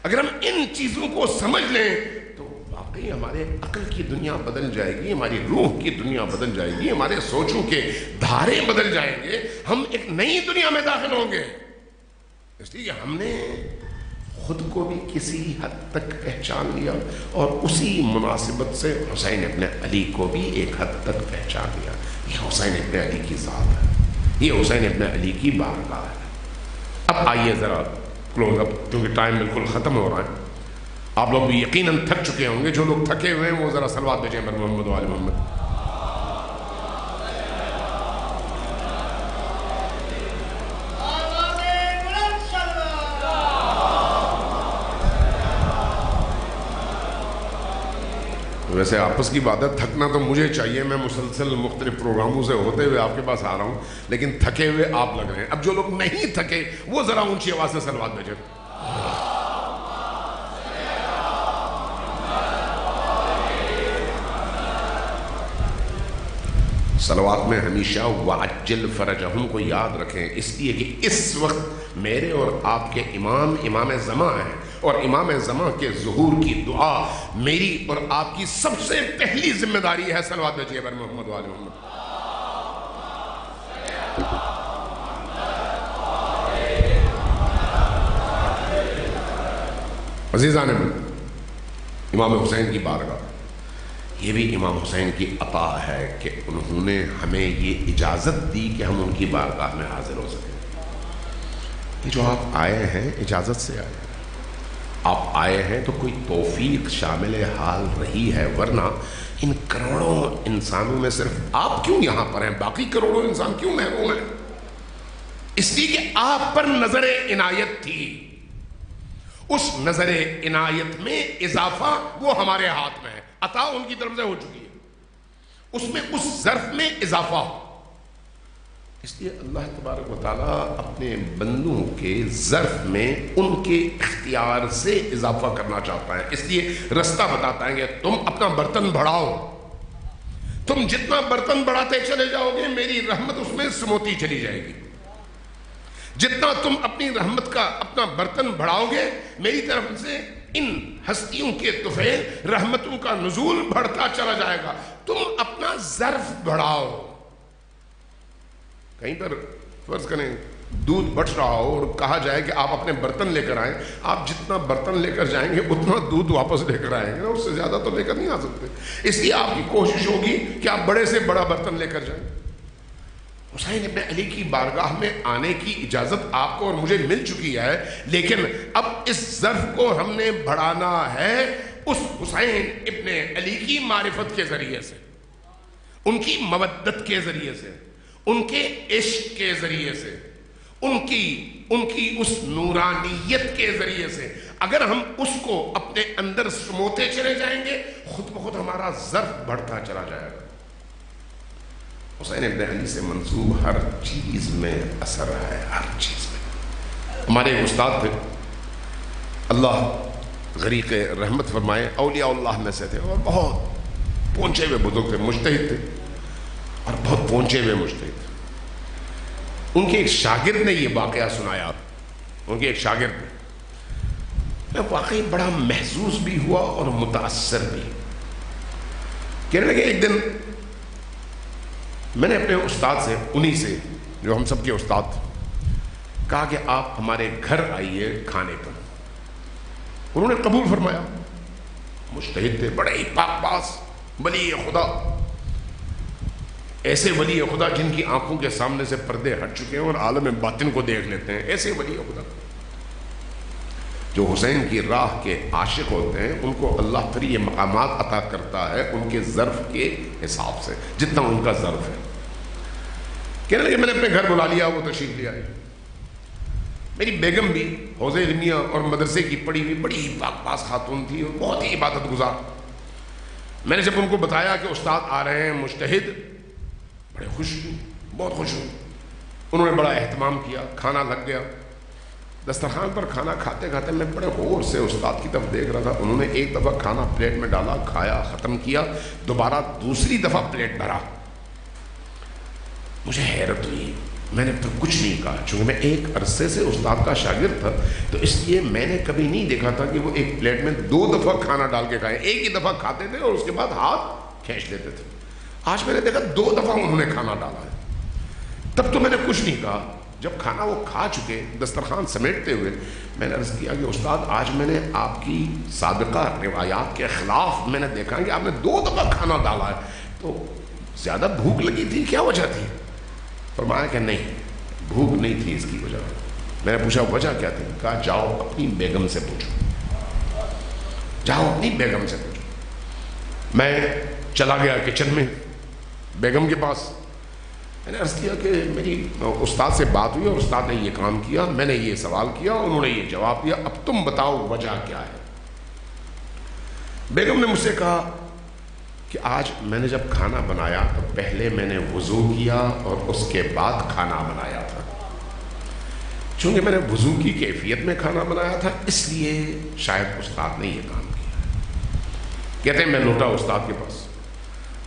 اگر ہم ان چیزوں کو سمجھ لیں تو واقعی ہمارے عقل کی دنیا بدل جائے گی, ہماری روح کی دنیا بدل جائے گی, ہمارے سوچوں کے دھارے بدل جائیں گے, ہم ایک نئی دنیا میں داخل ہوں گے. اس لیے ہم نے خود کو بھی کسی حد تک پہچان لیا اور اسی مناسبت سے حسین ابن علی کو بھی ایک حد تک پہچان لیا. یہ حسین ابن علی کی ذات ہے, یہ حسین ابن علی کی بارگاہ ہے. اب آئیے ذرا کلوز اپ, کیونکہ ٹائم بالکل ختم ہو رہا ہے. آپ لوگ بھی یقیناً تھک چکے ہوں گے. جو لوگ تھکے ہوئے ہیں وہ ذرا صلوات بھیجیں پر محمد و آل محمد. ویسے آپس کی بات ہے, تھکنا تو مجھے چاہیے, میں مسلسل مختلف پروگراموں سے ہوتے ہوئے آپ کے پاس آ رہا ہوں, لیکن تھکے ہوئے آپ لگ رہے ہیں. اب جو لوگ نہیں تھکے وہ ذرا اونچی آواز سے صلوات بھیجیں. صلوات میں ہمیشہ وعجل فرجہم کو یاد رکھیں, اس لیے کہ اس وقت میرے اور آپ کے امام زمان ہیں, اور امام زمان کے ظہور کی دعا میری اور آپ کی سب سے پہلی ذمہ داری ہے. صلوات بھیجیے پر محمد و آل محمد. عزیزان امام حسین کی بارگاہ, یہ بھی امام حسین کی عطا ہے کہ انہوں نے ہمیں یہ اجازت دی کہ ہم ان کی بارگاہ میں حاضر ہو سکیں. یہ جو آپ آئے ہیں اجازت سے آئے ہیں, آپ آئے ہیں تو کوئی توفیق شامل حال رہی ہے, ورنہ ان کروڑوں انسانوں میں صرف آپ کیوں یہاں پر ہیں, باقی کروڑوں انسان کیوں محروم ہیں؟ اس لیے کہ آپ پر نظر عنایت تھی. اس نظر عنایت میں اضافہ وہ ہمارے ہاتھ میں ہے, عطا ان کی طرف سے ہو چکی ہے, اس میں اس ظرف میں اضافہ ہو. اس لیے اللہ تبارک و تعالیٰ اپنے بندوں کے ظرف میں ان کے اختیار سے اضافہ کرنا چاہتا ہے. اس لیے رستہ بتاتا ہے کہ تم اپنا برتن بڑھاؤ, تم جتنا برتن بڑھاتے چلے جاؤ گے میری رحمت اس میں سموتی چلی جائے گی. جتنا تم اپنی رحمت کا اپنا برتن بڑھاؤ گے میری طرف سے ان ہستیوں کے طفیل رحمتوں کا نزول بڑھتا چلا جائے گا. تم اپنا ظرف بڑھاؤ. کہیں پر فرض کریں دودھ بٹ رہا ہو اور کہا جائے کہ آپ اپنے برتن لے کر آئیں, آپ جتنا برتن لے کر جائیں گے اتنا دودھ واپس لے کر آئیں گے, اس سے زیادہ تو لے کر نہیں آ سکتے. اس لیے آپ کی کوشش ہوگی کہ آپ بڑے سے بڑا برتن لے کر جائیں. حسین ابن علی کی بارگاہ میں آنے کی اجازت آپ کو اور مجھے مل چکی ہے, لیکن اب اس ظرف کو ہم نے بڑھانا ہے اس حسین ابن علی کی معرفت کے ذریعے سے, ان کی مودت کے ذریعے سے, ان کے عشق کے ذریعے سے, ان کی اس نورانیت کے ذریعے سے. اگر ہم اس کو اپنے اندر سموتے چلے جائیں گے خود بخود ہمارا ظرف بڑھتا چلا جائے گا. حسین ابن علی سے منسوب ہر چیز میں اثر ہے, ہر چیز میں. ہمارے ایک استاد تھے اللہ غریق رحمت فرمائے، اولیاء اللہ میں سے تھے اور بہت پہنچے ہوئے بزرگ تھے، مجتہد تھے اور بہت پہنچے ہوئے مجتہد تھے۔ ان کے ایک شاگرد نے یہ واقعہ سنایا، ان کے ایک شاگرد نے، میں واقعی بڑا محظوظ بھی ہوا اور متاثر بھی۔ کہنے لگے ایک دن میں نے اپنے استاد سے، انہی سے جو ہم سب کے استاد، کہا کہ آپ ہمارے گھر آئیے کھانے پر۔ انہوں نے قبول فرمایا۔ مجتہد تھے، بڑے ہی پاک باز ولی خدا، ایسے ولی خدا جن کی آنکھوں کے سامنے سے پردے ہٹ چکے ہیں اور عالم باطن کو دیکھ لیتے ہیں، ایسے ولی خدا جو حسین کی راہ کے عاشق ہوتے ہیں، ان کو اللہ پھر یہ مقامات عطا کرتا ہے ان کے ظرف کے حساب سے، جتنا ان کا ظرف ہے۔ کہنے لگے میں نے اپنے گھر بلا لیا، وہ تشریف لے آئی۔ میری بیگم بھی حوض علمیہ اور مدرسے کی پڑھی ہوئی بڑی ہی پاک باز خاتون تھی اور بہت ہی عبادت گزار۔ میں نے جب ان کو بتایا کہ استاد آ رہے ہیں مجتہد، بڑے خوش ہوئے، بہت خوش ہوئے۔ انہوں نے بڑا اہتمام کیا، کھانا لگ گیا۔ دسترخوان پر کھانا کھاتے کھاتے میں بڑے غور سے استاد کی طرف دیکھ رہا تھا۔ انہوں نے ایک دفعہ کھانا پلیٹ میں ڈالا، کھایا، ختم کیا، دوبارہ دوسری دفعہ پلیٹ بھرا۔ مجھے حیرت ہوئی، میں نے پھر کچھ نہیں کہا، چونکہ میں ایک عرصے سے استاد کا شاگرد تھا تو اس لیے میں نے کبھی نہیں دیکھا تھا کہ وہ ایک پلیٹ میں 2 دفعہ کھانا ڈال کے کھائے، ایک ہی دفعہ کھاتے تھے اور اس کے بعد ہاتھ کھینچ لیتے تھے۔ آج میں نے دیکھا 2 دفعہ انہوں نے کھانا ڈالا ہے۔ تب تو میں نے کچھ نہیں کہا۔ جب کھانا وہ کھا چکے، دسترخوان سمیٹتے ہوئے، میں نے عرض کیا کہ استاد آج میں نے آپ کی سابقہ روایات کے خلاف میں نے دیکھا کہ آپ نے 2 دفعہ کھانا ڈالا ہے، تو زیادہ بھوک لگی تھی، کیا وجہ تھی؟ فرمایا کہ نہیں، بھوک نہیں تھی اس کی وجہ۔ میں نے پوچھا وجہ کیا تھی؟ کہا جاؤ اپنی بیگم سے پوچھو، جاؤ اپنی بیگم سے پوچھو۔ میں چلا گیا کچن میں بیگم کے پاس، میں نے عرض کیا کہ میری استاد سے بات ہوئی اور استاد نے یہ کام کیا، میں نے یہ سوال کیا، انہوں نے یہ جواب دیا، اب تم بتاؤ وجہ کیا ہے؟ بیگم نے مجھ سے کہا کہ آج میں نے جب کھانا بنایا تو پہلے میں نے وضو کیا اور اس کے بعد کھانا بنایا تھا۔ چونکہ میں نے وضو کی کیفیت میں کھانا بنایا تھا اس لیے شاید استاد نے یہ کام کیا۔ کہتے ہیں میں لوٹا استاد کے پاس،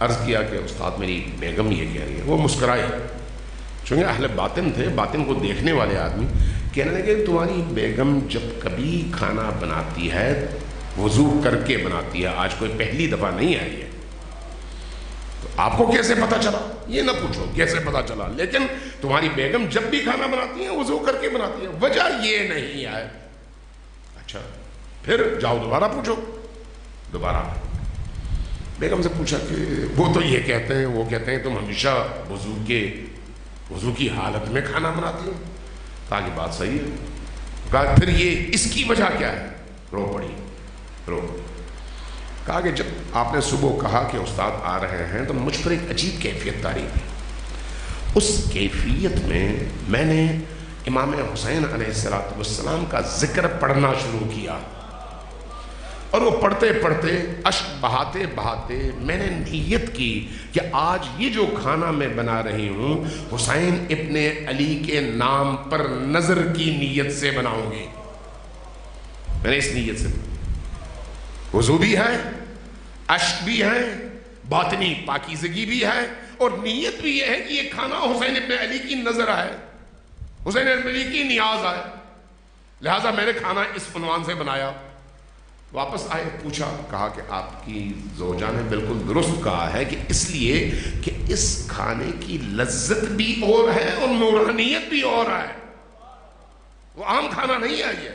عرض کیا کہ استاد میری بیگم یہ کہہ رہی ہے۔ وہ مسکرائے، چونکہ اہل باطن تھے، باطن کو دیکھنے والے آدمی۔ کہنے لگے تمہاری بیگم جب کبھی کھانا بناتی ہے وضو کر کے بناتی ہے، آج کوئی پہلی دفعہ نہیں آئی ہے، تو آپ کو کیسے پتا چلا؟ یہ نہ پوچھو کیسے پتا چلا، لیکن تمہاری بیگم جب بھی کھانا بناتی ہے وضو کر کے بناتی ہے، وجہ یہ نہیں ہے۔ اچھا پھر جاؤ دوبارہ پوچھو۔ دوبارہ بیگم سے پوچھا کہ وہ تو یہ کہتے ہیں، وہ کہتے ہیں تم ہمیشہ وضو کی حالت میں کھانا بناتی ہو۔ کہا کہ بات صحیح ہے۔ کہا پھر یہ اس کی وجہ کیا ہے؟ رو پڑی، رو۔ کہا کہ جب آپ نے صبح کہا کہ استاد آ رہے ہیں تو مجھ پر ایک عجیب کیفیت طاری ہوئی۔ اس کیفیت میں نے امام حسین علیہ السلام کا ذکر پڑھنا شروع کیا، اور وہ پڑھتے پڑھتے اشک بہاتے بہاتے میں نے نیت کی کہ آج یہ جو کھانا میں بنا رہی ہوں حسین ابن علی کے نام پر نظر کی نیت سے بناؤں گی۔ میں نے اس نیت سے، وضو بھی ہے، اشک بھی ہے، باطنی پاکیزگی بھی ہے، اور نیت بھی یہ ہے کہ یہ کھانا حسین ابن علی کی نظر آئے، حسین ابن علی کی نیاز آئے، لہٰذا میں نے کھانا اس عنوان سے بنایا۔ واپس آئے، پوچھا، کہا کہ آپ کی زوجہ نے بالکل درست کہا ہے کہ اس لیے کہ اس کھانے کی لذت بھی اور ہے اور نورانیت بھی اور ہے، وہ عام کھانا نہیں ہے، یہ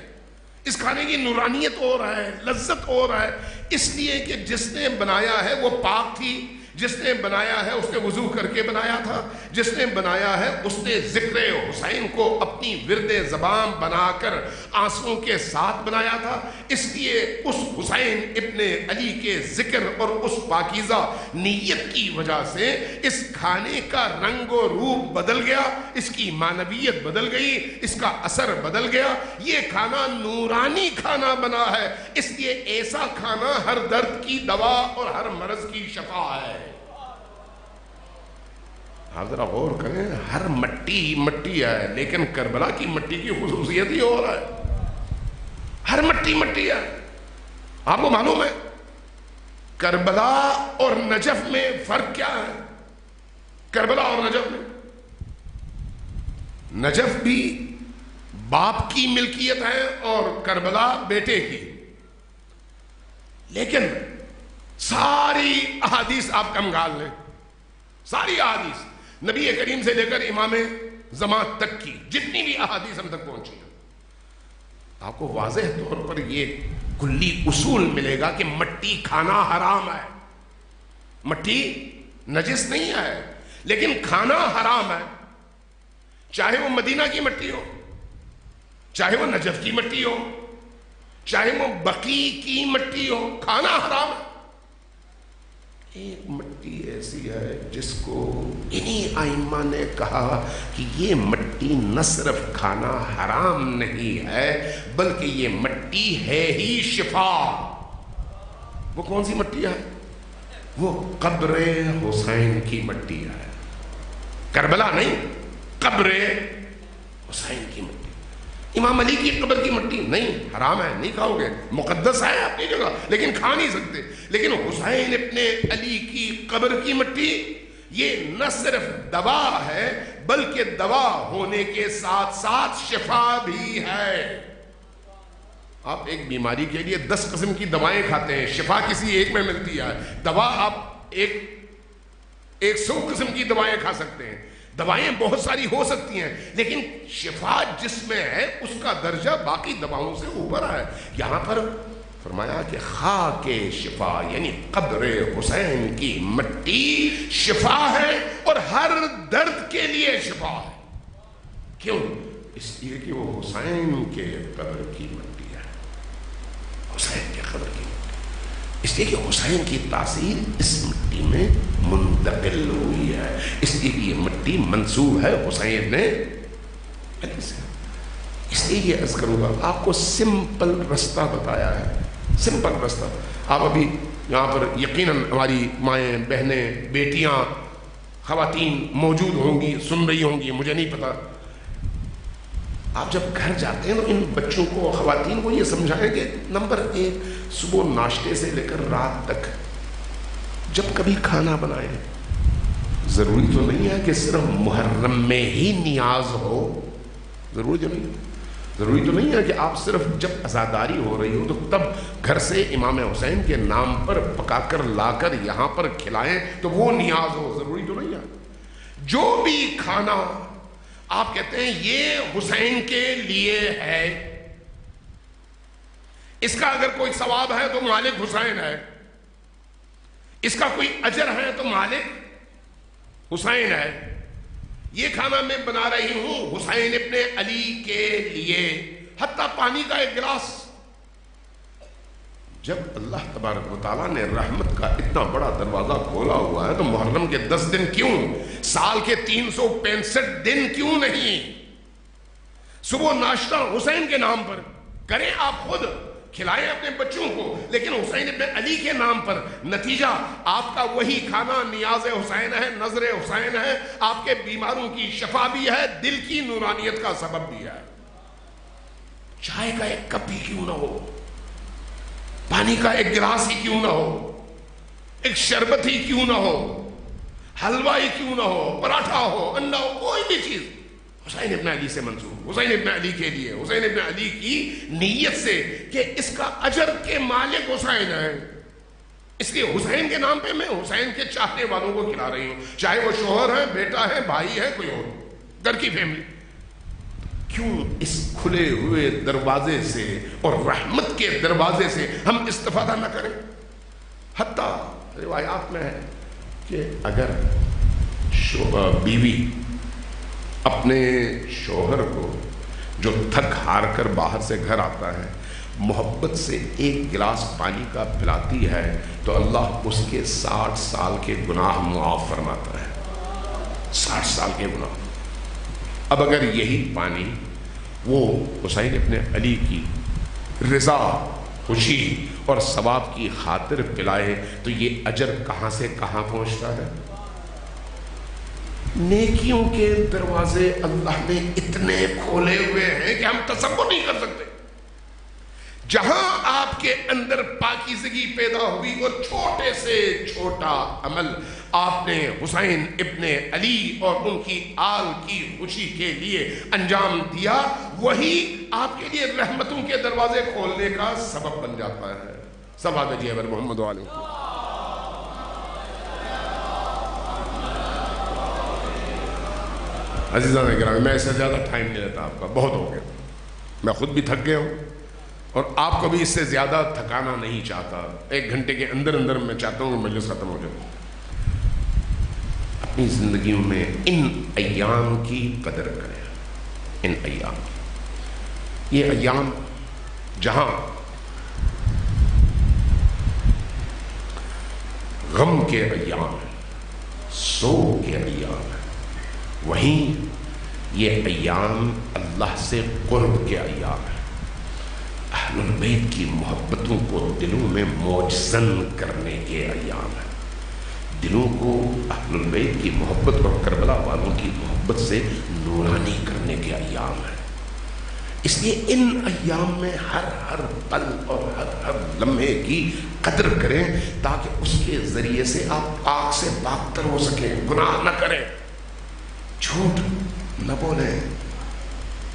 اس کھانے کی نورانیت اور ہے، لذت اور ہے، اس لیے کہ جس نے بنایا ہے وہ پاک تھی، جس نے بنایا ہے اس نے وضو کر کے بنایا تھا، جس نے بنایا ہے اس نے ذکر حسین کو اپنی ورد زبان بنا کر آنسوں کے ساتھ بنایا تھا، اس لیے اس حسین ابن علی کے ذکر اور اس پاکیزہ نیت کی وجہ سے اس کھانے کا رنگ و روپ بدل گیا، اس کی معنویت بدل گئی، اس کا اثر بدل گیا، یہ کھانا نورانی کھانا بنا ہے، اس لیے ایسا کھانا ہر درد کی دوا اور ہر مرض کی شفا ہے۔ آپ ذرا غور کریں، ہر مٹی مٹی ہے، لیکن کربلا کی مٹی کی خصوصیت ہی اور ہے، ہر مٹی مٹی ہے. آپ کو معلوم ہے کربلا اور نجف میں فرق کیا ہے؟ کربلا اور نجف میں، نجف بھی باپ کی ملکیت ہے اور کربلا بیٹے کی، لیکن ساری احادیث آپ کم گال لیں، ساری احادیث نبی کریم سے لے کر امام زمان تک کی جتنی بھی احادیث ہم تک پہنچی ہیں، آپ کو واضح طور پر یہ کلی اصول ملے گا کہ مٹی کھانا حرام ہے. مٹی نجس نہیں ہے لیکن کھانا حرام ہے، چاہے وہ مدینہ کی مٹی ہو، چاہے وہ نجف کی مٹی ہو، چاہے وہ بقی کی مٹی ہو، کھانا حرام ہے. ایک مٹی ایسی ہے جس کو انہی ائمہ نے کہا کہ یہ مٹی نہ صرف کھانا حرام نہیں ہے بلکہ یہ مٹی ہے ہی شفا. وہ کون سی مٹی ہے؟ وہ قبر حسین کی مٹی ہے، کربلا نہیں، قبر حسین کی مٹی. امام علی کی قبر کی مٹی نہیں، حرام ہے، نہیں کھاؤ گے، مقدس ہے اپنی جگہ لیکن کھا نہیں سکتے. لیکن حسین ابن علی کی قبر کی مٹی یہ نہ صرف دوا ہے بلکہ دوا ہونے کے ساتھ ساتھ شفا بھی ہے. آپ ایک بیماری کے لیے 10 قسم کی دوائیں کھاتے ہیں، شفا کسی ایک میں ملتی ہے. دوا آپ ایک 100 قسم کی دوائیں کھا سکتے ہیں، دوائیں بہت ساری ہو سکتی ہیں لیکن شفا جس میں ہے اس کا درجہ باقی دواؤں سے اوپر ہے. یہاں پر فرمایا کہ خاک شفا یعنی قبر حسین کی مٹی شفا ہے اور ہر درد کے لیے شفا ہے. کیوں؟ اس لیے کہ وہ حسین کے قبر کی مٹی ہے، حسین کے قبر کی مٹی، اس لیے کہ حسین کی تاثیر اس مٹی میں منتقل ہوئی ہے، اس لیے یہ مٹی منسوب ہے حسین نے علی سے. اس لیے یہ عرض کروں گا، آپ کو سمپل رستہ بتایا ہے، سمپل رستہ. آپ ابھی یہاں پر یقیناً ہماری مائیں، بہنیں، بیٹیاں، خواتین موجود ہوں گی، سن رہی ہوں گی، مجھے نہیں پتا. آپ جب گھر جاتے ہیں تو ان بچوں کو، خواتین کو یہ سمجھائیں کہ نمبر 1 صبح ناشتے سے لے کر رات تک جب کبھی کھانا بنائیں، ضروری تو نہیں ہے کہ صرف محرم میں ہی نیاز ہو، ضروری تو نہیں ہے کہ آپ صرف جب عزاداری ہو رہی ہو تو تب گھر سے امام حسین کے نام پر پکا کر لا کر یہاں پر کھلائیں تو وہ نیاز ہو، ضروری تو نہیں ہے. جو بھی کھانا آپ کہتے ہیں یہ حسین کے لیے ہے، اس کا اگر کوئی ثواب ہے تو مالک حسین ہے، اس کا کوئی اجر ہے تو مالک حسین ہے. یہ کھانا میں بنا رہی ہوں حسین ابن علی کے لیے. حتیٰ پانی کا ایک گلاس، جب اللہ تبارک و تعالیٰ نے رحمت کا اتنا بڑا دروازہ کھولا ہوا ہے تو محرم کے 10 دن کیوں، سال کے 365 دن کیوں نہیں صبح ناشتہ حسین کے نام پر کریں. آپ خود کھلائیں اپنے بچوں کو لیکن حسین ابن علی کے نام پر. نتیجہ آپ کا وہی کھانا نیاز حسین ہے، نظر حسین ہے، آپ کے بیماروں کی شفا بھی ہے، دل کی نورانیت کا سبب بھی ہے. چائے کا ایک کپ ہی کیوں نہ ہو، پانی کا ایک گلاس ہی کیوں نہ ہو، ایک شربت ہی کیوں نہ ہو، حلوہ ہی کیوں نہ ہو، پراٹھا ہو، انڈا ہو، کوئی بھی چیز حسین ابن علی سے منسوب، حسین ابن علی کے لیے، حسین ابن علی کی نیت سے کہ اس کا اجر کے مالک حسین ہے. اس لیے حسین کے نام پہ میں حسین کے چاہنے والوں کو کھلا رہی ہوں، چاہے وہ شوہر ہے، بیٹا ہے، بھائی ہے، کوئی اور گھر کی فیملی. کیوں اس کھلے ہوئے دروازے سے اور رحمت کے دروازے سے ہم استفادہ نہ کریں؟ حتیٰ روایات میں ہے کہ اگر بیوی اپنے شوہر کو جو تھک ہار کر باہر سے گھر آتا ہے محبت سے ایک گلاس پانی کا پلاتی ہے تو اللہ اس کے 60 سال کے گناہ معاف فرماتا ہے. 60 سال کے گناہ. اب اگر یہی پانی وہ حسین ابن علی کی رضا، خوشی اور ثواب کی خاطر پلائے تو یہ اجر کہاں سے کہاں پہنچتا ہے. نیکیوں کے دروازے اللہ نے اتنے کھولے ہوئے ہیں کہ ہم تصور نہیں کر سکتے. جہاں آپ کے اندر پاکیزگی پیدا ہوئی اور چھوٹے سے چھوٹا عمل آپ نے حسین ابن علی اور ان کی آل کی خوشی کے لیے انجام دیا، وہی آپ کے لیے رحمتوں کے دروازے کھولنے کا سبب بن جاتا ہے۔ صلوات جی بر محمد علیہ۔ عزیزان گرامی، میں اس سے زیادہ ٹائم نہیں لیتا آپ کا، بہت ہو گیا، میں خود بھی تھک گیا ہوں اور آپ کو بھی اس سے زیادہ تھکانا نہیں چاہتا۔ 1 گھنٹے کے اندر اندر میں چاہتا ہوں کہ مجلس ختم ہو جائے۔ اپنی زندگیوں میں ان ایام کی قدر کریں، ان ایام کی۔ یہ ایام جہاں غم کے ایام ہیں، سوگ کے ایام ہیں، وہیں یہ ایام اللہ سے قرب کے ایام ہیں، اہل البیت کی محبتوں کو دلوں میں موجزن کرنے کے ایام ہیں، دلوں کو اہل البیت کی محبت اور کربلا والوں کی محبت سے نورانی کرنے کے ایام ہیں۔ اس لیے ان ایام میں ہر پل اور ہر لمحے کی قدر کریں تاکہ اس کے ذریعے سے آپ پاک سے پاک تر ہو سکیں، گناہ نہ کریں، جھوٹ نہ بولیں،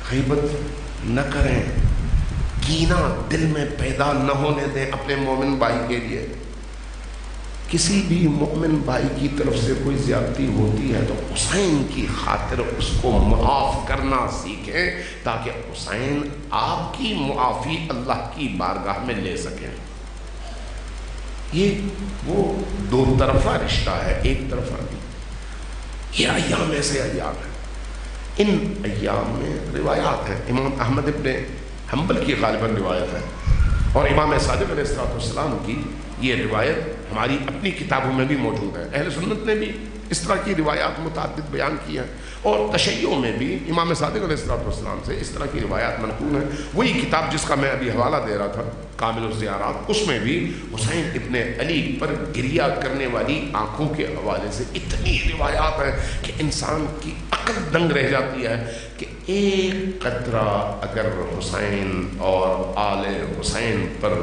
غیبت نہ کریں، کینہ دل میں پیدا نہ ہونے دیں اپنے مومن بھائی کے لیے۔ کسی بھی مومن بھائی کی طرف سے کوئی زیادتی ہوتی ہے تو حسین کی خاطر اس کو معاف کرنا سیکھیں تاکہ حسین آپ کی معافی اللہ کی بارگاہ میں لے سکیں۔ یہ وہ 2 طرفہ رشتہ ہے، ایک طرفہ نہیں۔ یہ ایام ایسے ایام ہیں، ان ایام میں روایات ہیں۔ امام احمد ابن حنبل کی غالباً روایت ہے اور امام صادق علیہ السلام کی یہ روایت ہماری اپنی کتابوں میں بھی موجود ہے۔ اہل سنت نے بھی اس طرح کی روایات متعدد بیان کی ہیں اور تشیع میں بھی امام صادق علیہ السلام سے اس طرح کی روایات منقول ہیں۔ وہی کتاب جس کا میں ابھی حوالہ دے رہا تھا، کامل الزیارات، اس میں بھی حسین ابن علی پر گریہ کرنے والی آنکھوں کے حوالے سے اتنی روایات ہیں کہ انسان کی عقل دنگ رہ جاتی ہے کہ ایک قطرہ اگر حسین اور آل حسین پر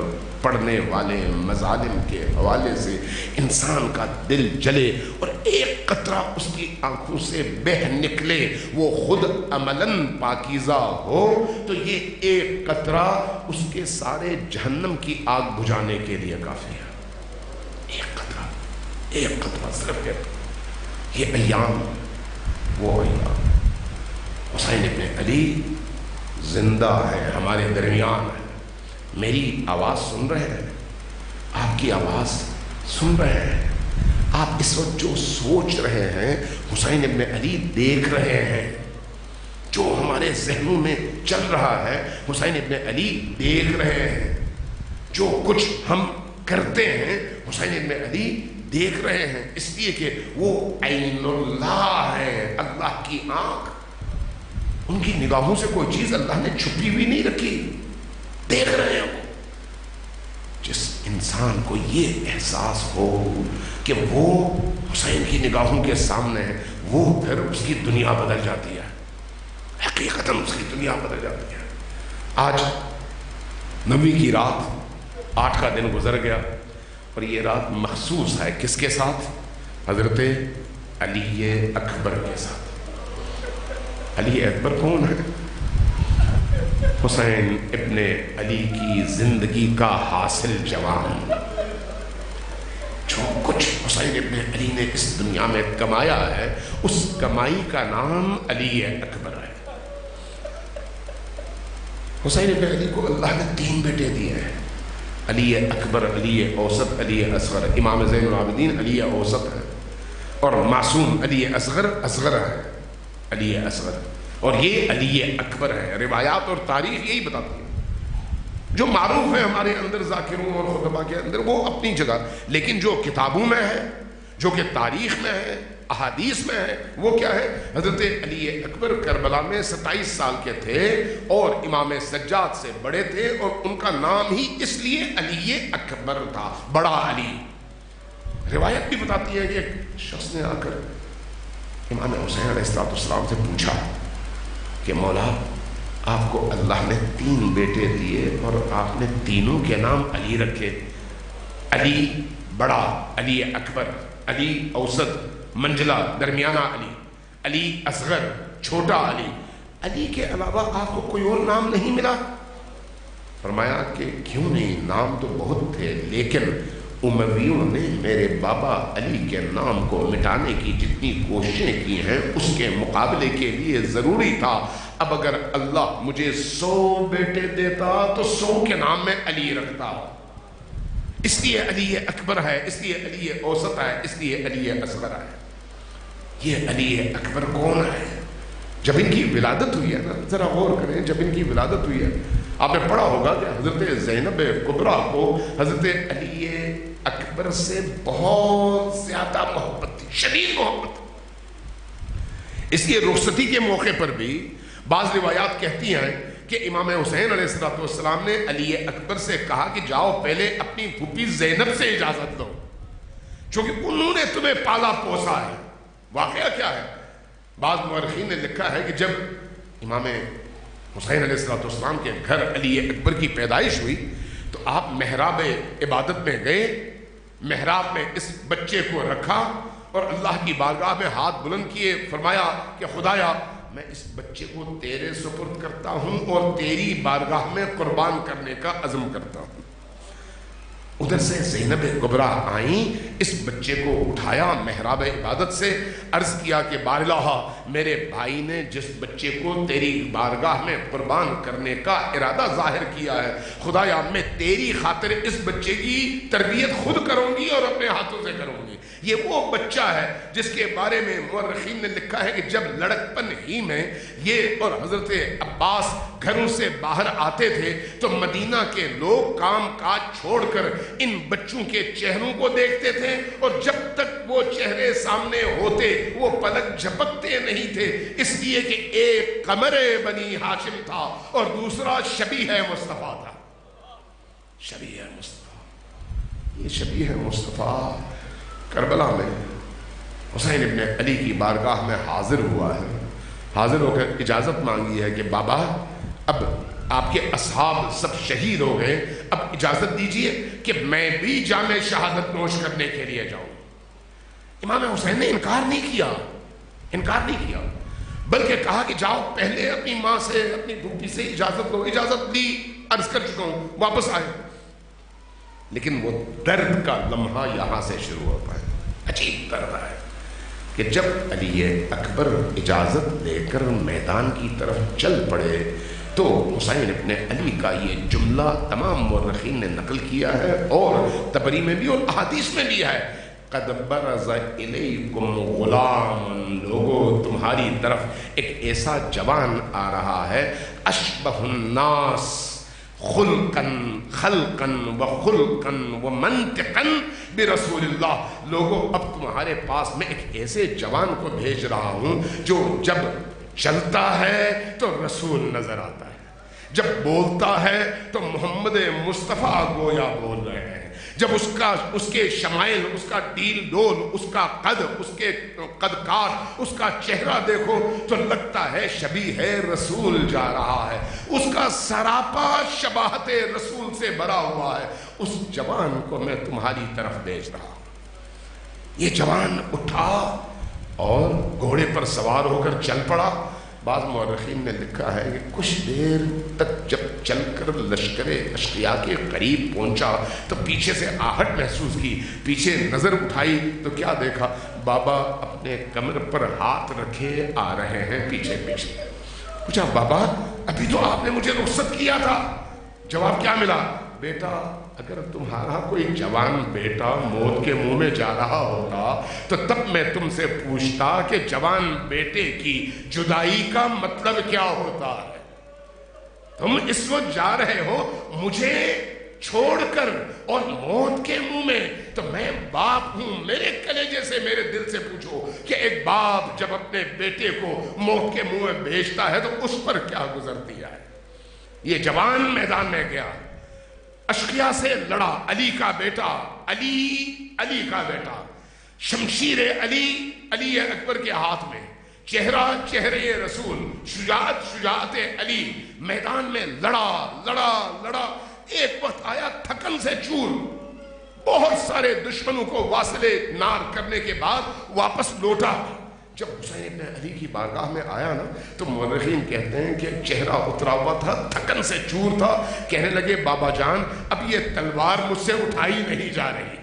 پڑھنے والے مظالم کے حوالے سے انسان کا دل جلے اور ایک قطرہ اس کی آنکھوں سے بہہ نکلے، وہ خود عملاً پاکیزہ ہو، تو یہ ایک قطرہ اس کے سارے جہنم کی آگ بجھانے کے لیے کافی ہے۔ ایک قطرہ صرف ایک۔ یہ ایام وہ ایام، حسین ابن علی زندہ ہے، ہمارے درمیان ہے، میری آواز سن رہے ہیں، آپ کی آواز سن رہے ہیں، آپ اس وقت جو سوچ رہے ہیں حسین ابن علی دیکھ رہے ہیں، جو ہمارے ذہنوں میں چل رہا ہے حسین ابن علی دیکھ رہے ہیں، جو کچھ ہم کرتے ہیں حسین ابن علی دیکھ رہے ہیں، اس لیے کہ وہ عین اللہ ہے، اللہ کی آنکھ، ان کی نگاہوں سے کوئی چیز اللہ نے چھپی ہوئی نہیں رکھی، دیکھ رہے ہیں۔ جس انسان کو یہ احساس ہو کہ وہ حسین کی نگاہوں کے سامنے ہے، وہ پھر اس کی دنیا بدل جاتی ہے، حقیقتاً اس کی دنیا بدل جاتی ہے۔ آج 9ویں کی رات، 8 کا دن گزر گیا اور یہ رات مخصوص ہے کس کے ساتھ؟ حضرت علی اکبر کے ساتھ۔ علی اکبر کون ہے؟ حسین ابن علی کی زندگی کا حاصل جوان، جو کچھ حسین ابن علی نے اس دنیا میں کمایا ہے اس کمائی کا نام علی اکبر ہے۔ حسین ابن علی کو اللہ نے 3 بیٹے دیے ہیں، علی اکبر، علی اوسط، علی اصغر۔ امام زین العابدین علی اوسط ہے اور معصوم علی اصغر ہے، علی اصغر، اور یہ علی اکبر ہے۔ روایات اور تاریخ یہی بتاتی ہے، جو معروف ہے ہمارے اندر ذاکروں اور خطبہ کے اندر وہ اپنی جگہ، لیکن جو کتابوں میں ہے، جو کہ تاریخ میں ہے، احادیث میں ہے، وہ کیا ہے؟ حضرت علی اکبر کربلا میں 27 سال کے تھے اور امام سجاد سے بڑے تھے اور ان کا نام ہی اس لیے علی اکبر تھا، بڑا علی۔ روایت بھی بتاتی ہے کہ ایک شخص نے آ کر امام حسین علیہ السلام سے پوچھا کہ مولا آپ کو اللہ نے 3 بیٹے دیے اور آپ نے تینوں کے نام علی رکھے. علی بڑا، علی اکبر، علی اوسط منجلہ درمیانہ علی، علی اصغر چھوٹا علی. علی کے علاوہ آپ کو کوئی اور نام نہیں ملا؟ فرمایا کہ کیوں نہیں، نام تو بہت تھے، لیکن امویوں نے میرے بابا علی کے نام کو مٹانے کی جتنی کوششیں کی ہیں اس کے مقابلے کے لیے ضروری تھا اب اگر اللہ مجھے 100 بیٹے دیتا تو 100 کے نام میں علی رکھتا. اس لیے علی اکبر ہے، اس لیے علی اوسط ہے، اس لیے علی اصغر ہے. یہ علی اکبر کون ہے؟ جب ان کی ولادت ہوئی ہے نا، ذرا غور کریں، جب ان کی ولادت ہوئی ہے آپ نے پڑھا ہوگا کہ حضرت زینب کبریٰ کو حضرت علی اکبر سے بہت زیادہ محبت تھی، شدید محبت. اس لیے رخصتی کے موقع پر بھی بعض روایات کہتی ہیں کہ امام حسین علیہ السلام نے علی اکبر سے کہا کہ جاؤ پہلے اپنی پھوپھی زینب سے اجازت دو، چونکہ انہوں نے تمہیں پالا پوسا ہے. واقعہ کیا ہے؟ بعض مورخین نے لکھا ہے کہ جب امام حسین علیہ السلام کے گھر علی اکبر کی پیدائش ہوئی تو آپ محراب عبادت میں گئے، محراب میں اس بچے کو رکھا اور اللہ کی بارگاہ میں ہاتھ بلند کیے، فرمایا کہ خدایا میں اس بچے کو تیرے سپرد کرتا ہوں اور تیری بارگاہ میں قربان کرنے کا عزم کرتا ہوں. ادھر سے زینب کبریٰ آئیں، اس بچے کو اٹھایا محراب عبادت سے، عرض کیا کہ باراللہ میرے بھائی نے جس بچے کو تیری بارگاہ میں قربان کرنے کا ارادہ ظاہر کیا ہے، خدایا میں تیری خاطر اس بچے کی تربیت خود کروں گی اور اپنے ہاتھوں سے کروں گی. یہ وہ بچہ ہے جس کے بارے میں مورخین نے لکھا ہے کہ جب لڑکپن ہی میں یہ اور حضرت عباس گھروں سے باہر آتے تھے تو مدینہ کے لوگ کام کاج چھوڑ کر ان بچوں کے چہروں کو دیکھتے تھے اور جب تک وہ چہرے سامنے ہوتے وہ پلک جھپکتے نہیں تھے، اس لیے کہ ایک قمر بنی ہاشم تھا اور دوسرا شبیہ مصطفیٰ تھا. شبیہ مصطفیٰ، یہ شبیہ مصطفیٰ کربلا میں حسین ابن علی کی بارگاہ میں حاضر ہوا ہے، حاضر ہو کر اجازت مانگی ہے کہ بابا اب آپ کے اصحاب سب شہید ہو گئے، اب اجازت دیجئے کہ میں بھی جام شہادت نوش کرنے کے لیے جاؤں. امام حسین نے انکار نہیں کیا بلکہ کہا کہ جاؤ پہلے اپنی ماں سے اپنی پھوپھی سے اجازت لو. اجازت لی، عرض کر چکا ہوں، واپس آئے. لیکن وہ درد کا لمحہ یہاں سے شروع ہوتا ہے، عجیب درد ہے کہ جب علی اکبر اجازت لے کر میدان کی طرف چل پڑے تو حسین ابن علی کا یہ جملہ تمام مورخین نے نقل کیا ہے اور طبری میں بھی اور احادیث میں بھی ہے، قد برز الیکم غلام، لوگو تمہاری طرف ایک ایسا جوان آ رہا ہے، اشبہ الناس خلقاً و منطقاً برسول اللہ. لوگوں اب تمہارے پاس میں ایک ایسے جوان کو بھیج رہا ہوں جو جب چلتا ہے تو رسول نظر آتا ہے، جب بولتا ہے تو محمد مصطفیٰ گویا بول رہے ہیں، جب اس کے شمائل، اس کا ڈیل ڈول، اس کا قد، اس کے قدکار، اس کا چہرہ دیکھو تو لگتا ہے شبیہ رسول جا رہا ہے، اس کا سراپا شباہت رسول سے بھرا ہوا ہے. اس جوان کو میں تمہاری طرف بھیج رہا ہوں. یہ جوان اٹھا اور گھوڑے پر سوار ہو کر چل پڑا. بعض مورخین نے لکھا ہے کہ کچھ دیر تک جب چل کر لشکر اشقیاء کے قریب پہنچا تو پیچھے سے آہٹ محسوس کی، پیچھے نظر اٹھائی تو کیا دیکھا؟ بابا اپنے کمر پر ہاتھ رکھے آ رہے ہیں پیچھے پیچھے. پوچھا بابا ابھی تو آپ نے مجھے رخصت کیا تھا. جواب کیا ملا؟ بیٹا اگر تمہارا کوئی جوان بیٹا موت کے منہ میں جا رہا ہوتا تو تب میں تم سے پوچھتا کہ جوان بیٹے کی جدائی کا مطلب کیا ہوتا ہے. تم اس وقت جا رہے ہو مجھے چھوڑ کر اور موت کے منہ میں، تو میں باپ ہوں، میرے کلیجے سے میرے دل سے پوچھو کہ ایک باپ جب اپنے بیٹے کو موت کے منہ میں بھیجتا ہے تو اس پر کیا گزرتی ہے. یہ جوان میدان میں گیا، اشقیاء سے لڑا، علی کا بیٹا، علی کا بیٹا، شمشیر علی اکبر کے ہاتھ میں، چہرہ چہرے رسول، شجاعت شجاعت علی، میدان میں لڑا، ایک وقت آیا تھکن سے چور، بہت سارے دشمنوں کو واصل نار کرنے کے بعد واپس لوٹا۔ جب حسین ابن علی کی بارگاہ میں آیا نا تو مورخین کہتے ہیں کہ چہرہ اترا ہوا تھا، تھکن سے چور تھا، کہنے لگے بابا جان اب یہ تلوار مجھ سے اٹھائی نہیں جا رہی،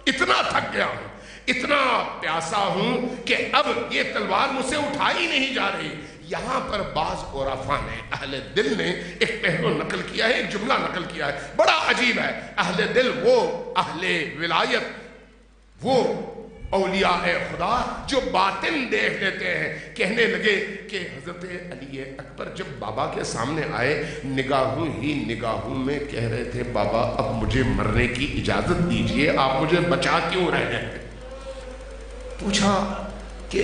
اتنا تھک گیا ہوں، اتنا پیاسا ہوں کہ اب یہ تلوار مجھ سے اٹھائی نہیں جا رہی۔ یہاں پر بعض عرفاء نے، اہل دل نے ایک پہلو نقل کیا ہے، ایک جملہ نقل کیا ہے، بڑا عجیب ہے۔ اہل دل وہ اہل ولایت، وہ اولیاء خدا جو باطن دیکھ لیتے ہیں، کہنے لگے کہ حضرت علی اکبر جب بابا کے سامنے آئے نگاہوں ہی نگاہوں میں کہہ رہے تھے بابا اب مجھے مرنے کی اجازت دیجئے، آپ مجھے بچا کیوں رہے ہیں؟ پوچھا کہ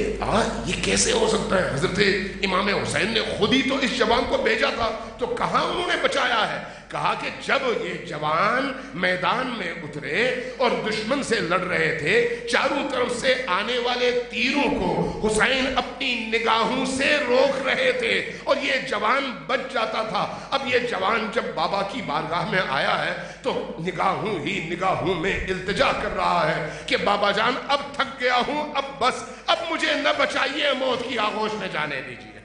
یہ کیسے ہو سکتا ہے؟ حضرت امام حسین نے خود ہی تو اس جوان کو بھیجا تھا، تو کہاں انہوں نے بچایا ہے؟ کہا کہ جب یہ جوان میدان میں اترے اور دشمن سے لڑ رہے تھے، چاروں طرف سے آنے والے تیروں کو حسین اپنی نگاہوں سے روک رہے تھے اور یہ جوان بچ جاتا تھا۔ اب یہ جوان جب بابا کی بارگاہ میں آیا ہے تو نگاہوں ہی نگاہوں میں التجا کر رہا ہے کہ بابا جان اب تھک گیا ہوں، اب بس، اب مجھے نہ بچائیے، موت کی آغوش میں جانے دیجیے۔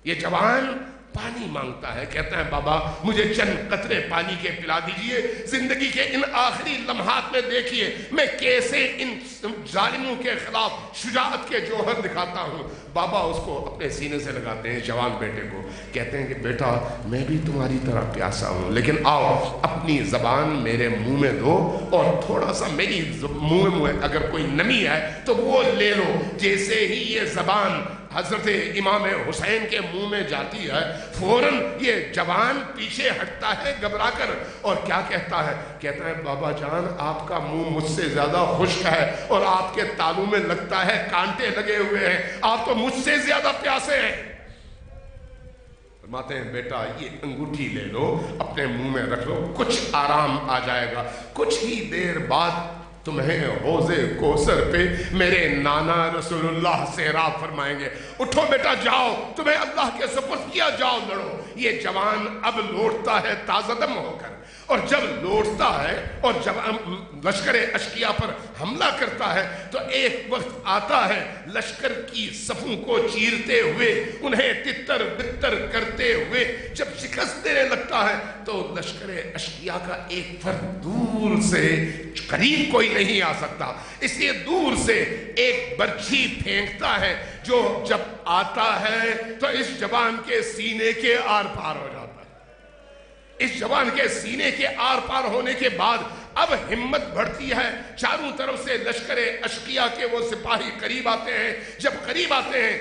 یہ جوان پانی مانگتا ہے، کہتا ہے بابا مجھے چند قطرے پانی کے پلا دیجئے، زندگی کے ان آخری لمحات میں دیکھیے میں کیسے ان ظالموں کے خلاف شجاعت کے جوہر دکھاتا ہوں۔ بابا اس کو اپنے سینے سے لگاتے ہیں، جوان بیٹے کو کہتے ہیں کہ بیٹا میں بھی تمہاری طرح پیاسا ہوں، لیکن آؤ اپنی زبان میرے منہ میں دو اور تھوڑا سا میری منہ میں اگر کوئی نمی ہے تو وہ لے لو۔ جیسے ہی یہ زبان حضرت امام حسین کے منہ میں جاتی ہے فوراً یہ جوان پیچھے ہٹتا ہے گھبرا کر، اور کیا کہتا ہے؟ کہتا ہے بابا جان آپ کا منہ مجھ سے زیادہ خشک ہے اور آپ کے تالوں میں لگتا ہے کانٹے لگے ہوئے ہیں، آپ تو مجھ سے زیادہ پیاسے ہیں۔ فرماتے ہیں بیٹا یہ انگوٹھی لے لو، اپنے منہ میں رکھ لو، کچھ آرام آ جائے گا، کچھ ہی دیر بعد تمہیں حوض کوثر پہ میرے نانا رسول اللہ سے راہ فرمائیں گے، اٹھو بیٹا جاؤ، تمہیں اللہ کے سپرد کیا، جاؤ لڑو۔ یہ جوان اب لوٹتا ہے تازہ دم ہو کر، اور جب لوٹتا ہے اور جب لشکر اشقیاء پر حملہ کرتا ہے تو ایک وقت آتا ہے لشکر کی صفوں کو چیرتے ہوئے، انہیں تتر بتر کرتے ہوئے جب شکست دینے لگتا ہے تو لشکر اشقیاء کا ایک فرد دور سے، قریب کوئی نہیں آ سکتا، اس لیے دور سے ایک برچھی پھینکتا ہے جو جب آتا ہے تو اس جوان کے سینے کے آر پار ہو جاتا ہے۔ اس جوان کے سینے کے آر پار ہونے کے بعد اب ہمت بڑھتی ہے، چاروں طرف سے لشکر اشقیاء کے وہ سپاہی قریب آتے ہیں، جب قریب آتے ہیں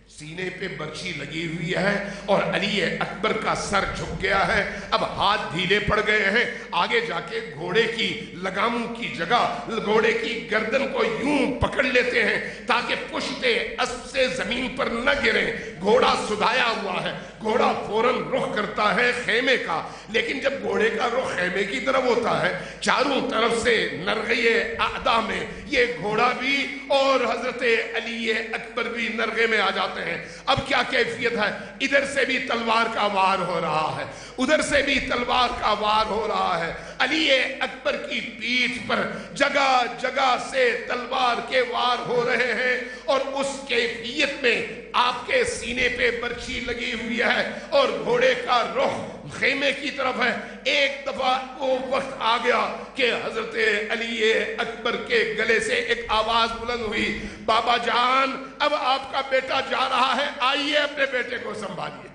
سینے پہ برچھی لگی ہوئی ہے اور علی اکبر کا سر جھک گیا ہے، اب ہاتھ ڈھیلے پڑ گئے ہیں، آگے جا کے گھوڑے کی لگاموں کی جگہ گھوڑے کی گردن کو یوں پکڑ لیتے ہیں تاکہ پشت اسب سے زمین پر نہ گریں۔ گھوڑا سدھایا ہوا ہے، گھوڑا فوراً رخ کرتا ہے خیمے کا، لیکن جب گھوڑے کا رخ خیمے کی طرف ہوتا ہے چاروں طرف سے نرغے اعدا میں یہ گھوڑا بھی اور حضرت علی اکبر بھی نرغے میں آ جاتے ہیں۔ اب کیا کیفیت ہے؟ ادھر سے بھی تلوار کا وار ہو رہا ہے، ادھر سے بھی تلوار کا وار ہو رہا ہے، علی اکبر کی پیٹھ پر جگہ جگہ سے تلوار کے وار ہو رہے ہیں، اور اس کیفیت میں آپ کے سینے پہ برچھی لگی ہوئی ہے اور گھوڑے کا رخ خیمے کی طرف ہے۔ ایک دفعہ وہ وقت آ گیا کہ حضرت علی اکبر کے گلے سے ایک آواز بلند ہوئی، بابا جان اب آپ کا بیٹا جا رہا ہے، آئیے اپنے بیٹے کو سنبھالیے۔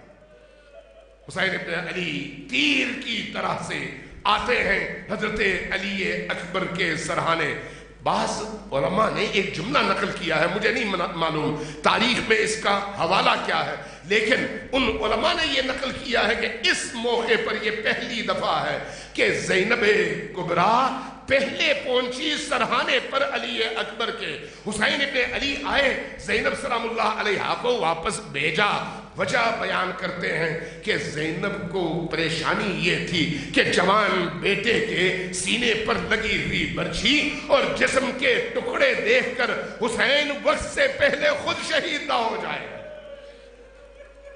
حسین ابن علی تیر کی طرح سے آتے ہیں حضرت علی اکبر کے سرہانے۔ بعض علماء نے ایک جملہ نقل کیا ہے، مجھے نہیں معلوم تاریخ میں اس کا حوالہ کیا ہے، لیکن ان علماء نے یہ نقل کیا ہے کہ اس موقع پر یہ پہلی دفعہ ہے کہ زینب کبریٰ پہلے پہنچی سرہانے پر علی اکبر کے. حسین ابن علی آئے, زینب سلام اللہ علیہا کو واپس بھیجا. وجہ بیان کرتے ہیں کہ زینب کو پریشانی یہ تھی کہ جوان بیٹے کے سینے پر لگی ہوئی برچھی اور جسم کے ٹکڑے دیکھ کر حسین وقت سے پہلے خود شہید نہ ہو جائے.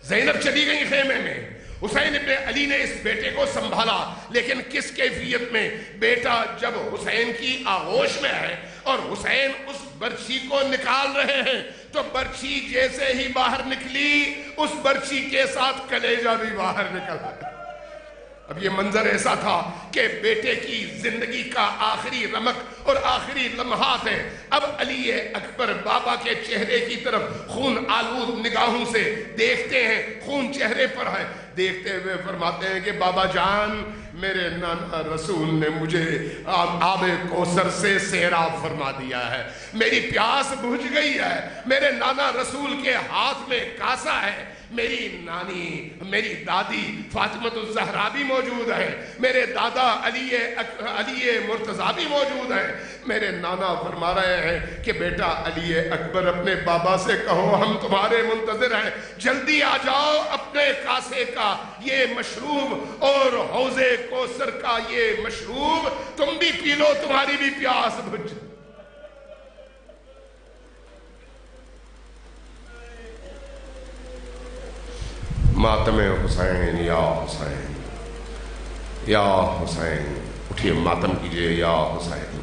زینب چلی گئی خیمے میں. حسین ابن علی نے اس بیٹے کو سنبھالا, لیکن کس کیفیت میں؟ بیٹا جب حسین کی آغوش میں ہے اور حسین اس برچھی کو نکال رہے ہیں تو برچھی جیسے ہی باہر نکلی اس برچھی کے ساتھ کلیجہ بھی باہر نکل آیا. اب یہ منظر ایسا تھا کہ بیٹے کی زندگی کا آخری رمق اور آخری لمحات ہیں. اب علی اکبر بابا کے چہرے کی طرف خون آلود نگاہوں سے دیکھتے ہیں, خون چہرے پر ہے. دیکھتے ہوئے فرماتے ہیں کہ بابا جان, میرے نانا رسول نے مجھے آب کوثر سے سیراب فرما دیا ہے, میری پیاس بجھ گئی ہے. میرے نانا رسول کے ہاتھ میں کاسا ہے. میری نانی, میری دادی فاطمۃ الزہرا بھی موجود ہے. میرے دادا علی مرتضیٰ بھی موجود ہیں. میرے نانا فرما رہے ہیں کہ بیٹا علی اکبر اپنے بابا سے کہو ہم تمہارے منتظر ہیں, جلدی آ جاؤ. اپنے کاسے کا یہ مشروب اور حوض کوثر کا یہ مشروب تم بھی پی لو, تمہاری بھی پیاس بجھ. ماتم حسین یا حسین, یا حسین, اٹھیے ماتم کیجئے یا حسین.